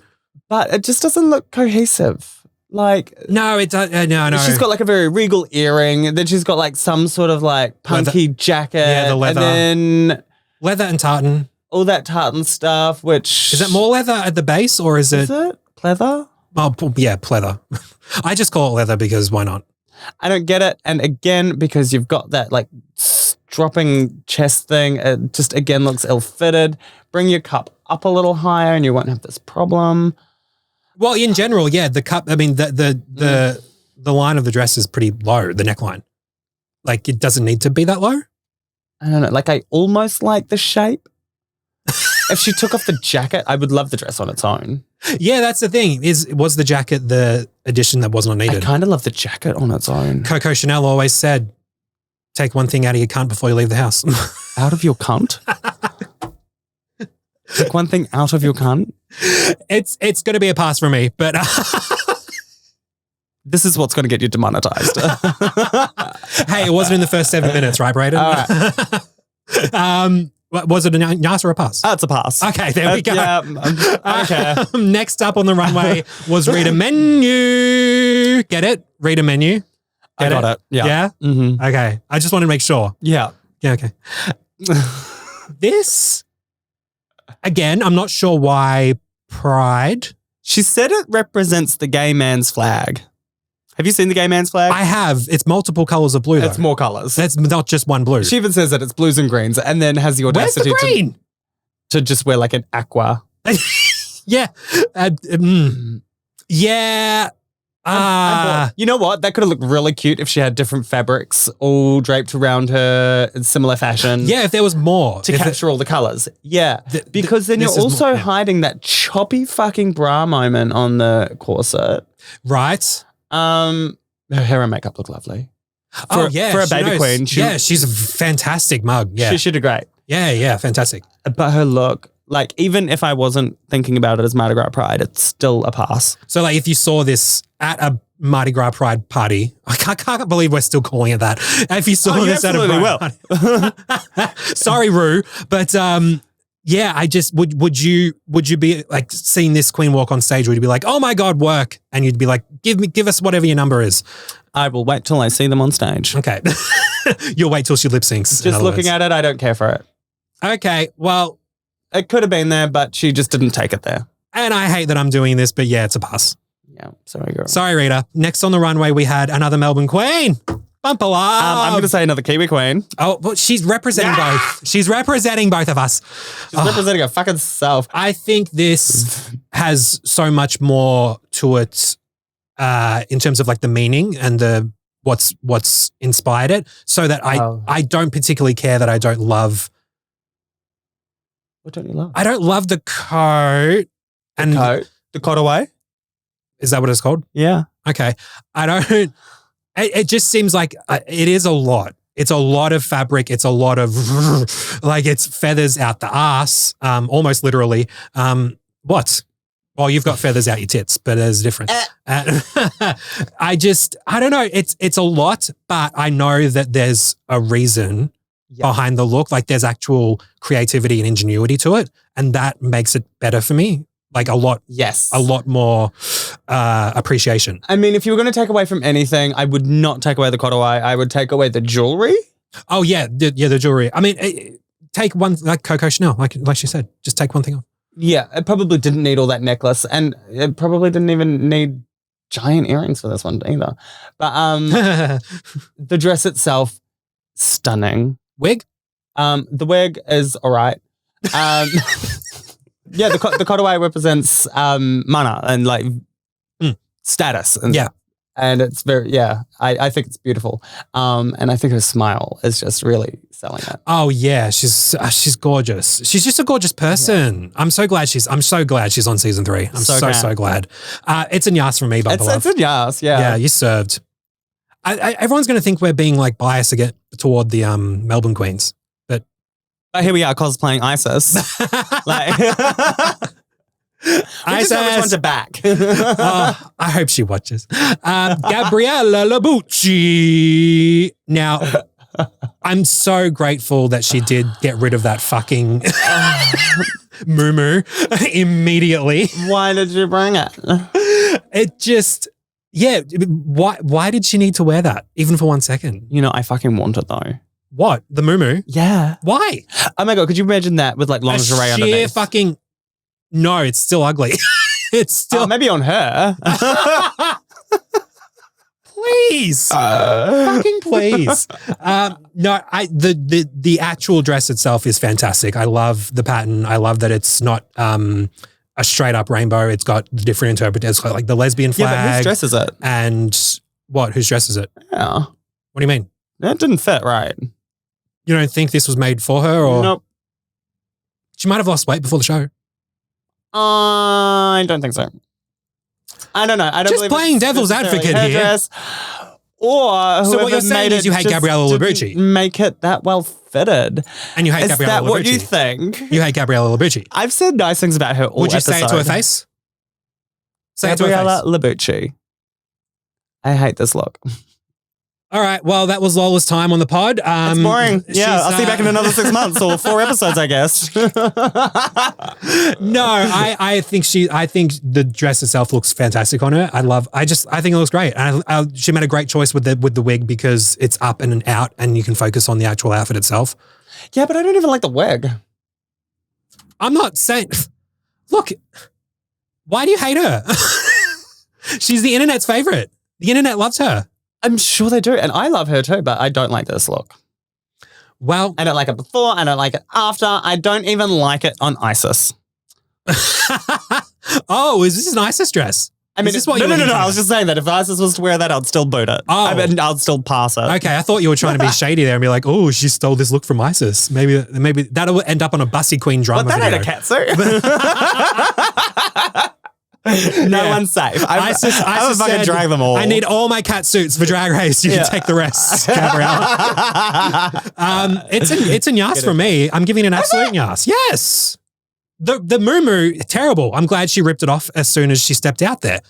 But it just doesn't look cohesive. Like... No, it does, no. She's got like a very regal earring, then she's got like some sort of like punky jacket. Yeah, the leather. And then... Leather and tartan. All that tartan stuff, which... Is it more leather at the base or is it... Is it? Pleather? Oh, yeah, pleather. I just call it leather because why not? I don't get it. And again, because you've got that like dropping chest thing, it just again looks ill-fitted. Bring your cup up a little higher and you won't have this problem. Well, in general, yeah, the cup, I mean, the line of the dress is pretty low, the neckline. Like it doesn't need to be that low. I don't know. Like I almost like the shape. If she took off the jacket, I would love the dress on its own. Yeah, that's the thing. Was the jacket the addition that wasn't needed? I kind of love the jacket on its own. Coco Chanel always said, take one thing out of your cunt before you leave the house. Out of your cunt? Take one thing out of your cunt? It's going to be a pass for me, but... This is what's going to get you demonetized. Hey, it wasn't in the first 7 minutes, right, Brayden? All right. Was it a Yas or a pass? It's a pass. Okay, there we go. Yeah, okay. Next up on the runway was Read a Menu. Get it? Read a Menu. I got it. Yeah. Yeah? Mm-hmm. Okay. I just wanted to make sure. Yeah. Yeah, okay. This, again, I'm not sure why Pride. She said it represents the gay man's flag. Have you seen the gay man's flag? I have. It's multiple colors of blue, though. It's more colors. That's not just one blue. She even says that it's blues and greens and then has the audacity Where's the green? to just wear like an aqua. Yeah. Yeah. You know what? That could have looked really cute if she had different fabrics all draped around her in similar fashion. Yeah, if there was more. To capture all the colors. Yeah. Because then you're also hiding that choppy fucking bra moment on the corset. Right. Her hair and makeup look lovely. For a baby queen. She's a fantastic mug. Yeah. She did great. Yeah, fantastic. But her look, like even if I wasn't thinking about it as Mardi Gras Pride, it's still a pass. So like if you saw this at a Mardi Gras Pride party, I can't believe we're still calling it that. If you saw this at a Pride party. Sorry, Ru, but yeah, I just would you be like seeing this queen walk on stage? Would you be like, oh my God, work? And you'd be like, give us whatever your number is. I will wait till I see them on stage. Okay. You'll wait till she lip syncs. Just looking at it, I don't care for it. Okay, well. It could have been there, but she just didn't take it there. And I hate that I'm doing this, but yeah, it's a pass. Yeah, sorry, girl. Sorry, Rita. Next on the runway, we had another Melbourne queen. Bumper love. I'm going to say another Kiwi queen. Oh, well, she's representing both. She's representing both of us. She's representing her fucking self. I think this has so much more to it in terms of like the meaning and the what's inspired it, so that I don't particularly care that I don't love. What don't you love? I don't love the coat. The cutaway? Is that what it's called? Yeah. Okay. I don't. It just seems like it is a lot. It's a lot of fabric. It's a lot of like it's feathers out the ass, almost literally. What? Well, you've got feathers out your tits, but there's a difference. I don't know. It's a lot, but I know that there's a reason behind the look. Like there's actual creativity and ingenuity to it, and that makes it better for me. Like a lot. Yes. A lot more appreciation. I mean, if you were going to take away from anything, I would not take away the cutaway. I would take away the jewelry. Oh, yeah. The jewelry. I mean, take one, like Coco Chanel, like she said, just take one thing off. Yeah. It probably didn't need all that necklace, and it probably didn't even need giant earrings for this one either. But the dress itself, stunning. Wig? The wig is all right. Yeah, the cutaway represents mana and like status. And, yeah. And it's very, I think it's beautiful. And I think her smile is just really selling it. Oh yeah, she's gorgeous. She's just a gorgeous person. Yeah. I'm so glad she's on season 3. I'm so glad. It's a yas for me, Bumper Love. It's a yas, yeah. Yeah, you served. everyone's going to think we're being like biased toward the Melbourne Queens. But here we are cosplaying ISIS. Like, ISIS. Which one to back. I hope she watches. Gabriella Labucci. Now, I'm so grateful that she did get rid of that fucking moo immediately. Why did you bring it? It just, why did she need to wear that, even for 1 second? You know, I fucking want it though. What? The moo? Yeah. Why? Oh my God, could you imagine that with like lingerie underneath? Fucking, no, it's still ugly. It's still. Maybe on her. Please. Fucking please. No, the actual dress itself is fantastic. I love the pattern. I love that it's not a straight up rainbow. It's got the different interpretations. It's got like the lesbian flag. Yeah, but whose dress is it? And what? Whose dress is it? Yeah. What do you mean? It didn't fit right. You don't think this was made for her? Or nope. She might have lost weight before the show. I don't think so. I don't know. I don't just playing devil's advocate here. Dress, or so what you're saying is you hate Gabriella Labucci. Make it that well fitted. And you hate Gabriella Labucci. Is that what you think? You hate Gabriella Labucci. I've said nice things about her all Would you episode. say it to her face? Say Gabriella it to her face. Labucci. I hate this look. All right. Well, that was Lola's time on the pod. It's boring. Yeah, I'll see you back in another 6 months or 4 episodes, I guess. No, I think the dress itself looks fantastic on her. I think it looks great. And she made a great choice with the wig because it's up and out, and you can focus on the actual outfit itself. Yeah, but I don't even like the wig. I'm not saying. Look, why do you hate her? She's the internet's favorite. The internet loves her. I'm sure they do. And I love her too, but I don't like this look. Well, I don't like it before. I don't like it after. I don't even like it on ISIS. Oh, is this an ISIS dress? I mean, is this what no. I was just saying that if ISIS was to wear that, I'd still boot it. Oh. I mean, I'd still pass it. Okay, I thought you were trying to be shady there and be like, oh, she stole this look from ISIS. Maybe that'll end up on a Bussy Queen drama But that video. ain't a catsuit. No one's safe. I'm fucking drag them all. I need all my cat suits for Drag Race. You can take the rest, Gabriella. It's a nyas for me. I'm giving it an absolute nyas. Yes. The moo terrible. I'm glad she ripped it off as soon as she stepped out there.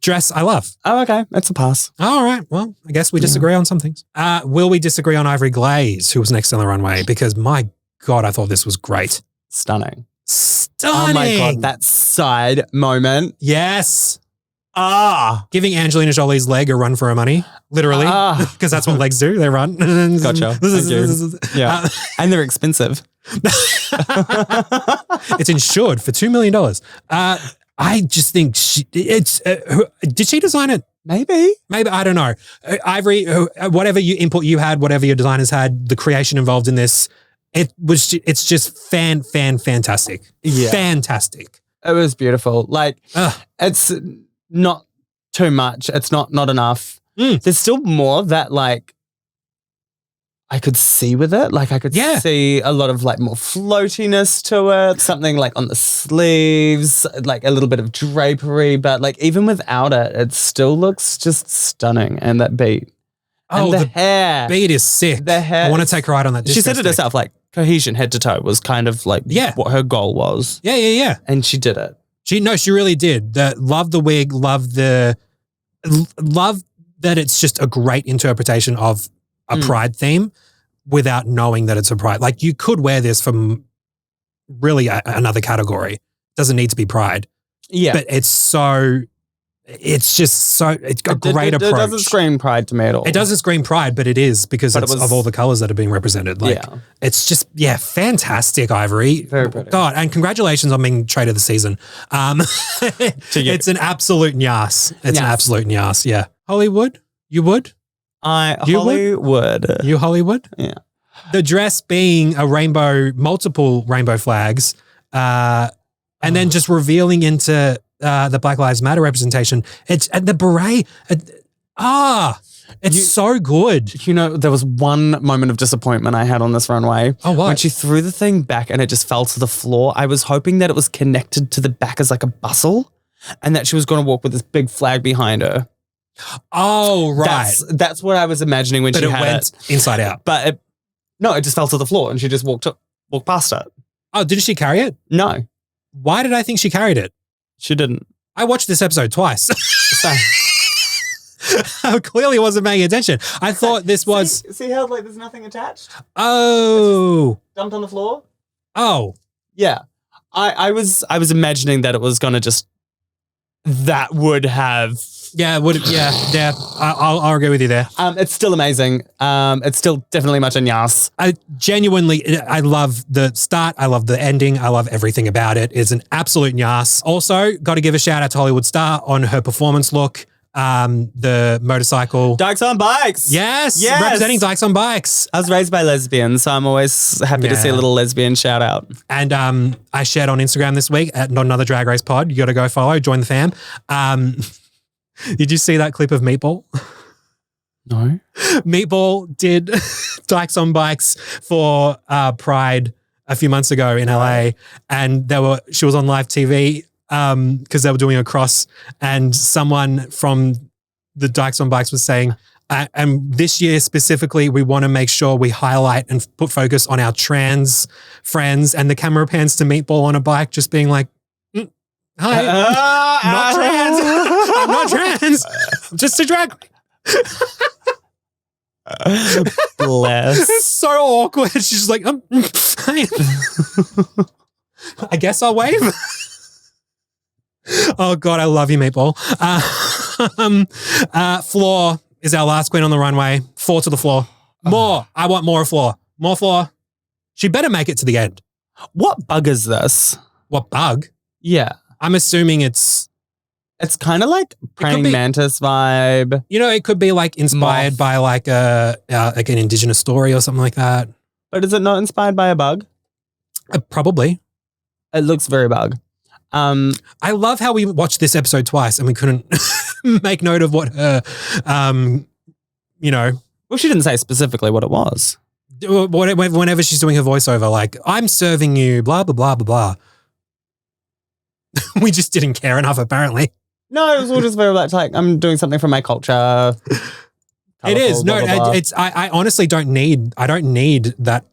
Dress, I love. Oh, okay. It's a pass. All right. Well, I guess we disagree on some things. Will we disagree on Ivory Glaze, who was next on the runway? Because my God, I thought this was great. Stunning. Stunning. Oh my God, that side moment. Yes. Giving Angelina Jolie's leg a run for her money, literally, because that's what legs do. They run. Gotcha. Thank you. Yeah. And they're expensive. It's insured for $2 million. I just think did she design it? Maybe, I don't know. Ivory, whatever input you had, whatever your designers had, the creation involved in this, it's just fantastic. Yeah. Fantastic. It was beautiful. Like, it's not too much. It's not enough. There's still more that like I could see with it. Like I could see a lot of like more floatiness to it, something like on the sleeves, like a little bit of drapery, but like even without it, it still looks just stunning. And that beat. Oh, and the hair. Beat is sick. The hair. I want to take her out on that. She said it herself, like cohesion head to toe was kind of like what her goal was. Yeah. And she did it. She really did. Love the wig, love that it's just a great interpretation of a pride theme without knowing that it's a pride. Like you could wear this from really another category. It doesn't need to be pride. Yeah. But it's a great approach. It doesn't scream pride to me at all. It doesn't scream pride, but it is because of all the colors that are being represented. Like, it's just, fantastic, Ivory. Very pretty. God, and congratulations on being trade of the season. It's an absolute nyas. It's an absolute nyas, yeah. Hollywood? You would? Hollywood. You Hollywood? Yeah. The dress being multiple rainbow flags, and then just revealing into the Black Lives Matter representation. It's and the beret. It's so good. You know, there was one moment of disappointment I had on this runway. Oh, what? When she threw the thing back and it just fell to the floor. I was hoping that it was connected to the back as like a bustle and that she was going to walk with this big flag behind her. Oh, right. That's what I was imagining when she had it. Inside out. But it just fell to the floor and she just walked past it. Oh, didn't she carry it? No. Why did I think she carried it? She didn't. I watched this episode twice. So, I clearly wasn't paying attention. I thought this was... See how there's nothing attached? Oh. Dumped on the floor? Oh. Yeah. I was imagining that it was going to just... That would have... Yeah, I'll agree with you there. It's still amazing. It's still definitely much a yas. I love the start. I love the ending. I love everything about it. It's an absolute yas. Also, got to give a shout out to Hollywood Star on her performance look. The motorcycle. Dykes on bikes. Yes. Representing Dykes on bikes. I was raised by lesbians, so I'm always happy to see a little lesbian shout out. And I shared on Instagram this week at Not Another Drag Race Pod. You got to go follow, join the fam. Did you see that clip of Meatball? No. Meatball did Dykes on Bikes for Pride a few months ago in LA, and she was on live TV because they were doing a cross, and someone from the Dykes on Bikes was saying, and this year specifically, we want to make sure we highlight and put focus on our trans friends, and the camera pans to Meatball on a bike just being like, hi, not trans. I'm not trans. I'm just a drag queen. Bless. It's so awkward. She's just like, hi. I guess I'll wave. Oh God, I love you, Meatball. Floor is our last queen on the runway. 4 to the floor. More. I want more floor. More floor. She better make it to the end. What bug is this? What bug? Yeah. I'm assuming it's kind of like praying mantis vibe. You know, it could be like inspired by like an indigenous story or something like that. But is it not inspired by a bug? Probably. It looks very bug. I love how we watched this episode twice and we couldn't make note of what her, Well, she didn't say specifically what it was. Whenever she's doing her voiceover, like, I'm serving you, blah, blah, blah, blah, blah. We just didn't care enough, apparently. No, it was all just very much like, I'm doing something from my culture. It is. Blah, No, blah, blah. I honestly don't need that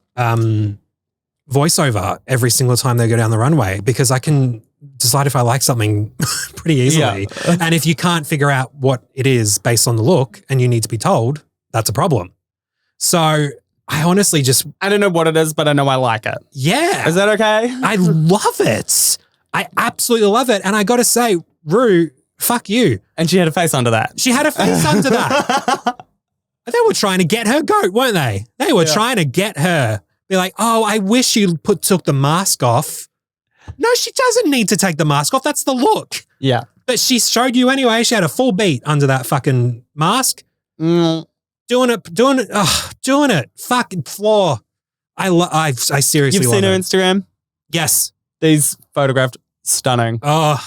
voiceover every single time they go down the runway, because I can decide if I like something pretty easily. Yeah. And if you can't figure out what it is based on the look and you need to be told, that's a problem. So I honestly I don't know what it is, but I know I like it. Yeah. Is that okay? I love it. I absolutely love it. And I got to say, Ru, fuck you. And she had a face under that. She had a face under that. They were trying to get her goat, weren't they? They were trying to get her. Be like, oh, I wish you took the mask off. No, she doesn't need to take the mask off. That's the look. Yeah. But she showed you anyway. She had a full beat under that fucking mask. Doing it. Fucking floor. I seriously You've love seen her it. Instagram? Yes. These photographed stunning. Oh,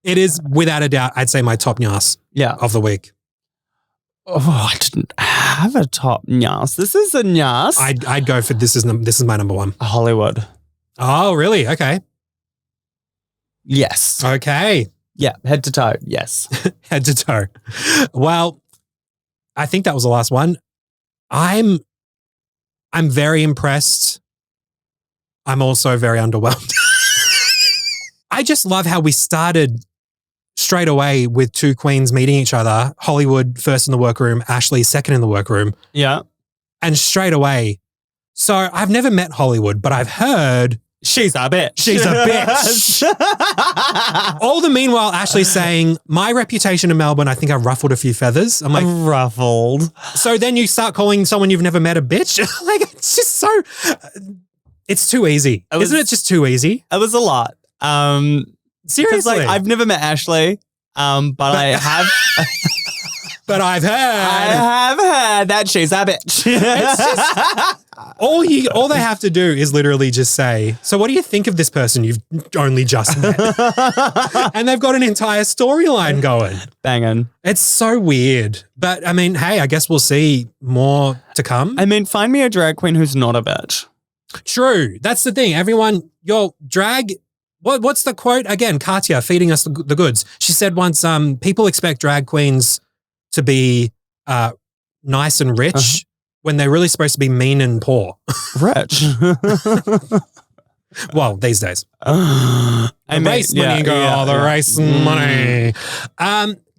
it is without a doubt, I'd say my top nyas of the week. Oh, I didn't have a top nyas. This is a nyas. I'd go for this is my number one. Hollywood. Oh, really? Okay. Yes. Okay. Yeah, head to toe. Yes. Head to toe. Well, I think that was the last one. I'm very impressed. I'm also very underwhelmed. I just love how we started straight away with two queens meeting each other. Hollywood first in the workroom, Ashley second in the workroom. Yeah. And straight away. So I've never met Hollywood, but I've heard she's a bitch. She's a bitch. All the meanwhile, Ashley's saying, my reputation in Melbourne, I think I ruffled a few feathers. I'm like, ruffled. So then you start calling someone you've never met a bitch? Like, it's just so, it's too easy. Isn't it just too easy? It was a lot. Seriously. Like, I've never met Ashley, but I have. But I have heard that she's a bitch. It's just, all they have to do is literally just say, so what do you think of this person you've only just met? And they've got an entire storyline going. Banging. It's so weird. But I mean, hey, I guess we'll see more to come. I mean, find me a drag queen who's not a bitch. True. That's the thing. Everyone, your drag... What's the quote? Again, Katya feeding us the goods. She said once, people expect drag queens to be nice and rich when they're really supposed to be mean and poor. Rich. Well, these days. Race money, the race money.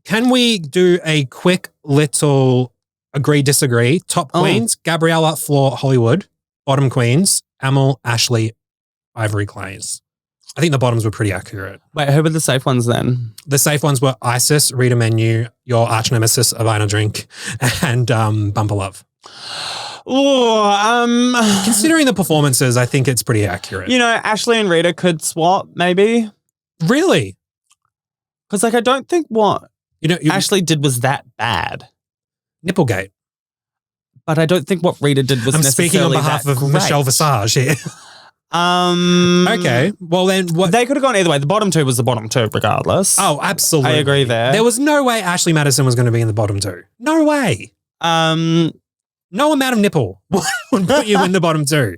Can we do a quick little agree, disagree? Top queens, Gabriella, Floor, Hollywood. Bottom queens, Amel, Ashley, Ivory Glaze. I think the bottoms were pretty accurate. Wait, who were the safe ones then? The safe ones were Isis, Rita Menu, your arch nemesis, Avina Drink, and Bumper Love. Oh, considering the performances, I think it's pretty accurate. You know, Ashley and Rita could swap, maybe. Really? Because, like, I don't think what Ashley did was that bad. Nipplegate. But I don't think what Rita did was necessarily speaking on behalf of great. Michelle Visage here. Okay. Well, then what? They could have gone either way. The bottom two was the bottom two, regardless. Oh, absolutely. I agree there. There was no way Ashley Madison was going to be in the bottom two. No way. No amount of nipple would put you in the bottom two.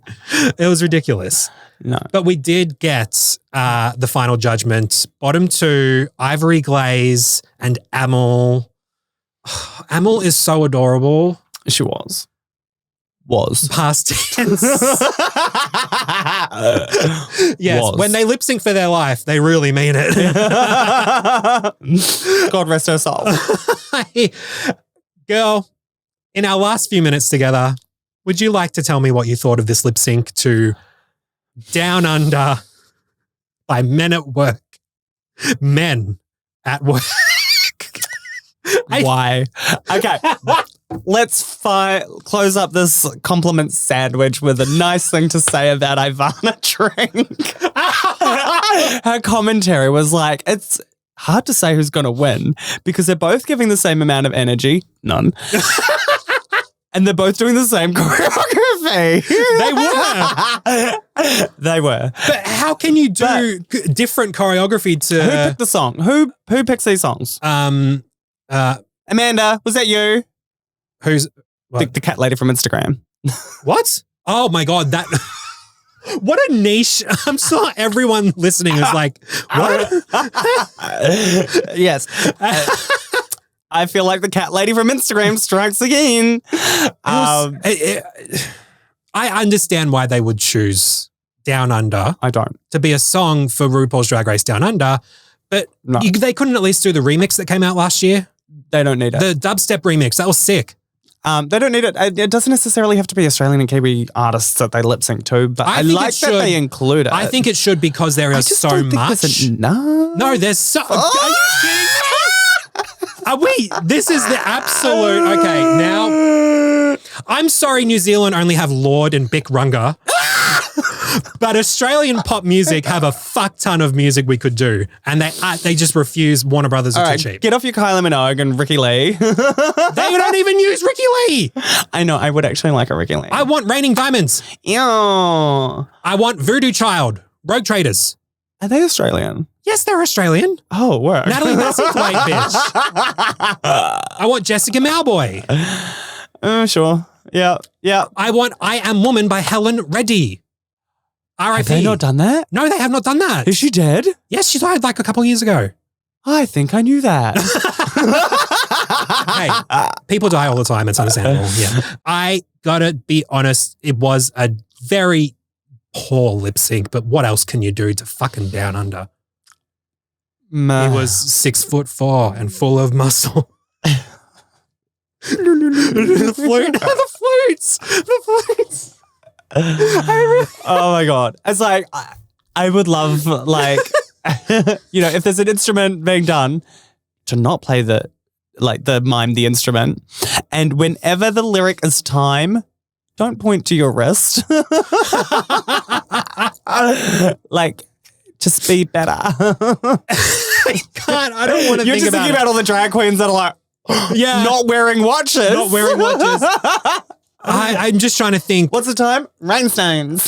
It was ridiculous. No. But we did get the final judgment. Bottom two, Ivory Glaze and Amel. Amel is so adorable. She was. Past tense. Yes, Was. when they lip sync for their life, they really mean it. God rest her soul. Girl, in our last few minutes together, would you like to tell me what you thought of this lip sync to Down Under by Men at Work? Men at Work. Why? Okay. Let's close up this compliment sandwich with a nice thing to say about Ivana Drink. Her commentary was like, it's hard to say who's going to win because they're both giving the same amount of energy. None. And they're both doing the same choreography. They were. But how can you do different choreography to... Who picked the song? Who picks these songs? Amanda, was that you? Who's... The cat lady from Instagram. What? Oh my God, that... What a niche. I'm sure everyone listening is like, what? Yes. I feel like the cat lady from Instagram strikes again. I understand why they would choose Down Under. I don't. To be a song for RuPaul's Drag Race Down Under, but they couldn't at least do the remix that came out last year. They don't need it. The dubstep remix, that was sick. They don't need it. It doesn't necessarily have to be Australian and Kiwi artists that they lip sync to, but I like that they include it. I think it should because there is so much. No, there's so... Are you kidding me? Are we? This is the absolute... Okay, now... I'm sorry New Zealand only have Lorde and Bic Runga. But Australian pop music have a fuck ton of music we could do. And they just refuse. Warner Brothers are too cheap. Get off your Kylie Minogue and Ricky Leigh. They don't even use Ricky Leigh. I know. I would actually like a Ricky Leigh. I want Raining Diamonds. Ew. I want Voodoo Child. Rogue Traders. Are they Australian? Yes, they're Australian. Oh, work. Natalie Massey's white bitch. I want Jessica Malboy. Sure. Yeah. I want I Am Woman by Helen Reddy. R.I.P. Have they not done that? No, they have not done that. Is she dead? Yes, she died like a couple of years ago. I think I knew that. Hey, people die all the time. It's understandable. Yeah. I gotta be honest, it was a very poor lip sync, but what else can you do to fucking Down Under? He was 6'4" and full of muscle. The flutes. Oh my God. It's like, I would love, like, if there's an instrument being done, to not play mime the instrument. And whenever the lyric is time, don't point to your wrist. Like, just be better. I can't. I don't want to think about it. You're just thinking about all the drag queens that are like, not wearing watches. I'm just trying to think. What's the time? Rhinestones.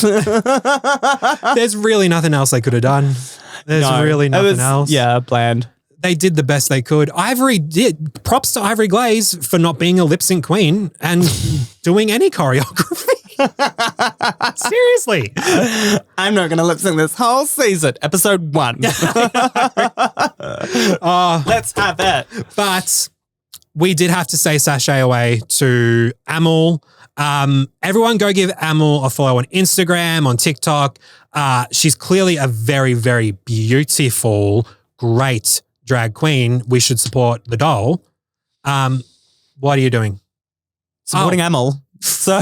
There's really nothing else they could have done. There's really nothing else. Yeah, bland. They did the best they could. Ivory did. Props to Ivory Glaze for not being a lip sync queen and doing any choreography. Seriously. I'm not going to lip sync this whole season. Episode 1. Let's have it. But we did have to say sachet away to Amel. Everyone go give Amel a follow on Instagram, on TikTok. She's clearly a very, very beautiful, great drag queen. We should support the doll. What are you doing? Supporting Amel. So,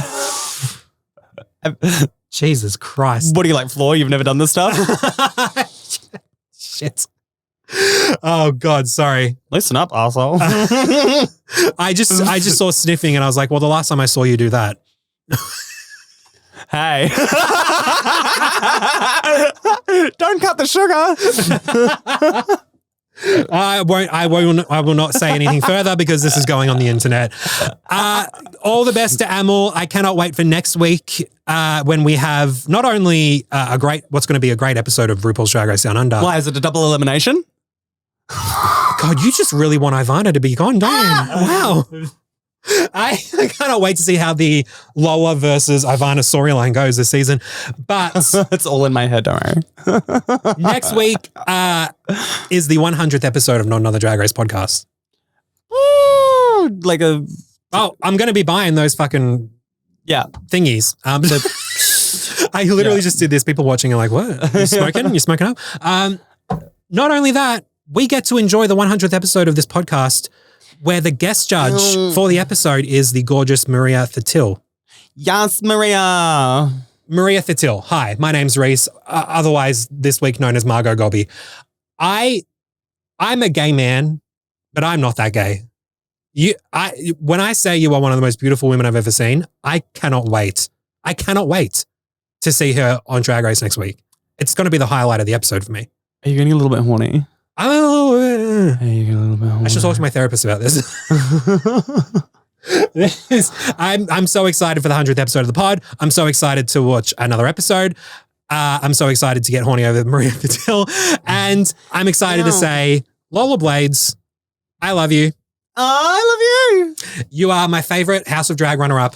Jesus Christ. What do you like, Floor? You've never done this stuff? Shit. Oh God, sorry. Listen up, asshole. I just saw sniffing and I was like, well, the last time I saw you do that. Hey. Don't cut the sugar. I will not say anything further because this is going on the internet. All the best to Amel. I cannot wait for next week when we have not only what's going to be a great episode of RuPaul's Drag Race Down Under. Why, is it a double elimination? God, you just really want Ivana to be gone, don't you? Wow. I cannot wait to see how the Lola versus Ivana storyline goes this season. But it's all in my head, don't worry. Next week is the 100th episode of Not Another Drag Race podcast. Ooh, I'm going to be buying those fucking thingies. I literally just did this. People watching are like, what? You smoking? You smoking up? Not only that, we get to enjoy the 100th episode of this podcast where the guest judge for the episode is the gorgeous Maria Thatil. Yes, Maria. Maria Thatil. Hi, my name's Reese, otherwise this week known as Margot Gobby. I'm a gay man, but I'm not that gay. When I say you are one of the most beautiful women I've ever seen, I cannot wait. I cannot wait to see her on Drag Race next week. It's going to be the highlight of the episode for me. Are you getting a little bit horny? I should talk to my therapist about this. I'm so excited for the 100th episode of the pod. I'm so excited to watch another episode. I'm so excited to get horny over Maria Patil. And I'm excited to say, Lola Blades, I love you. I love you. You are my favorite House of Drag runner-up.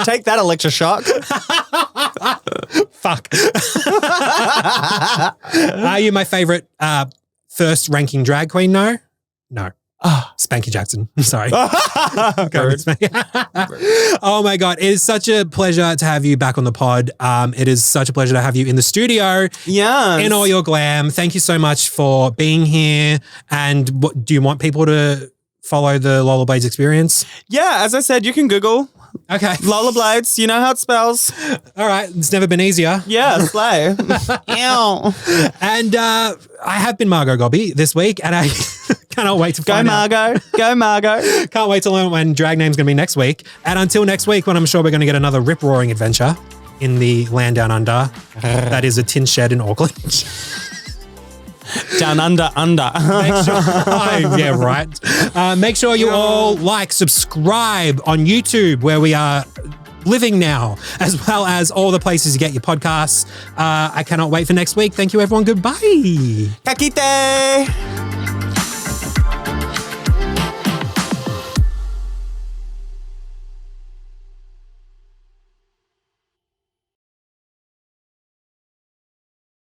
Take that, electroshock. Fuck. Are you my favorite first ranking drag queen? No. Spanky Jackson. Sorry. Oh my God. It is such a pleasure to have you back on the pod. It is such a pleasure to have you in the studio. Yeah. In all your glam. Thank you so much for being here. And do you want people to follow the Lola Blades experience? Yeah, as I said, you can Google. Okay. Lola Blades, you know how it spells. All right. It's never been easier. Yeah, slay. Ew. And I have been Margot Gobby this week, and I cannot wait to find out. Go Margot. Can't wait to learn when drag name's going to be next week. And until next week, when I'm sure we're going to get another rip-roaring adventure in the land down under. That is a tin shed in Auckland. Down under. Make sure, yeah, right. Make sure you all subscribe on YouTube, where we are living now, as well as all the places you get your podcasts. I cannot wait for next week. Thank you, everyone. Goodbye. Kakite.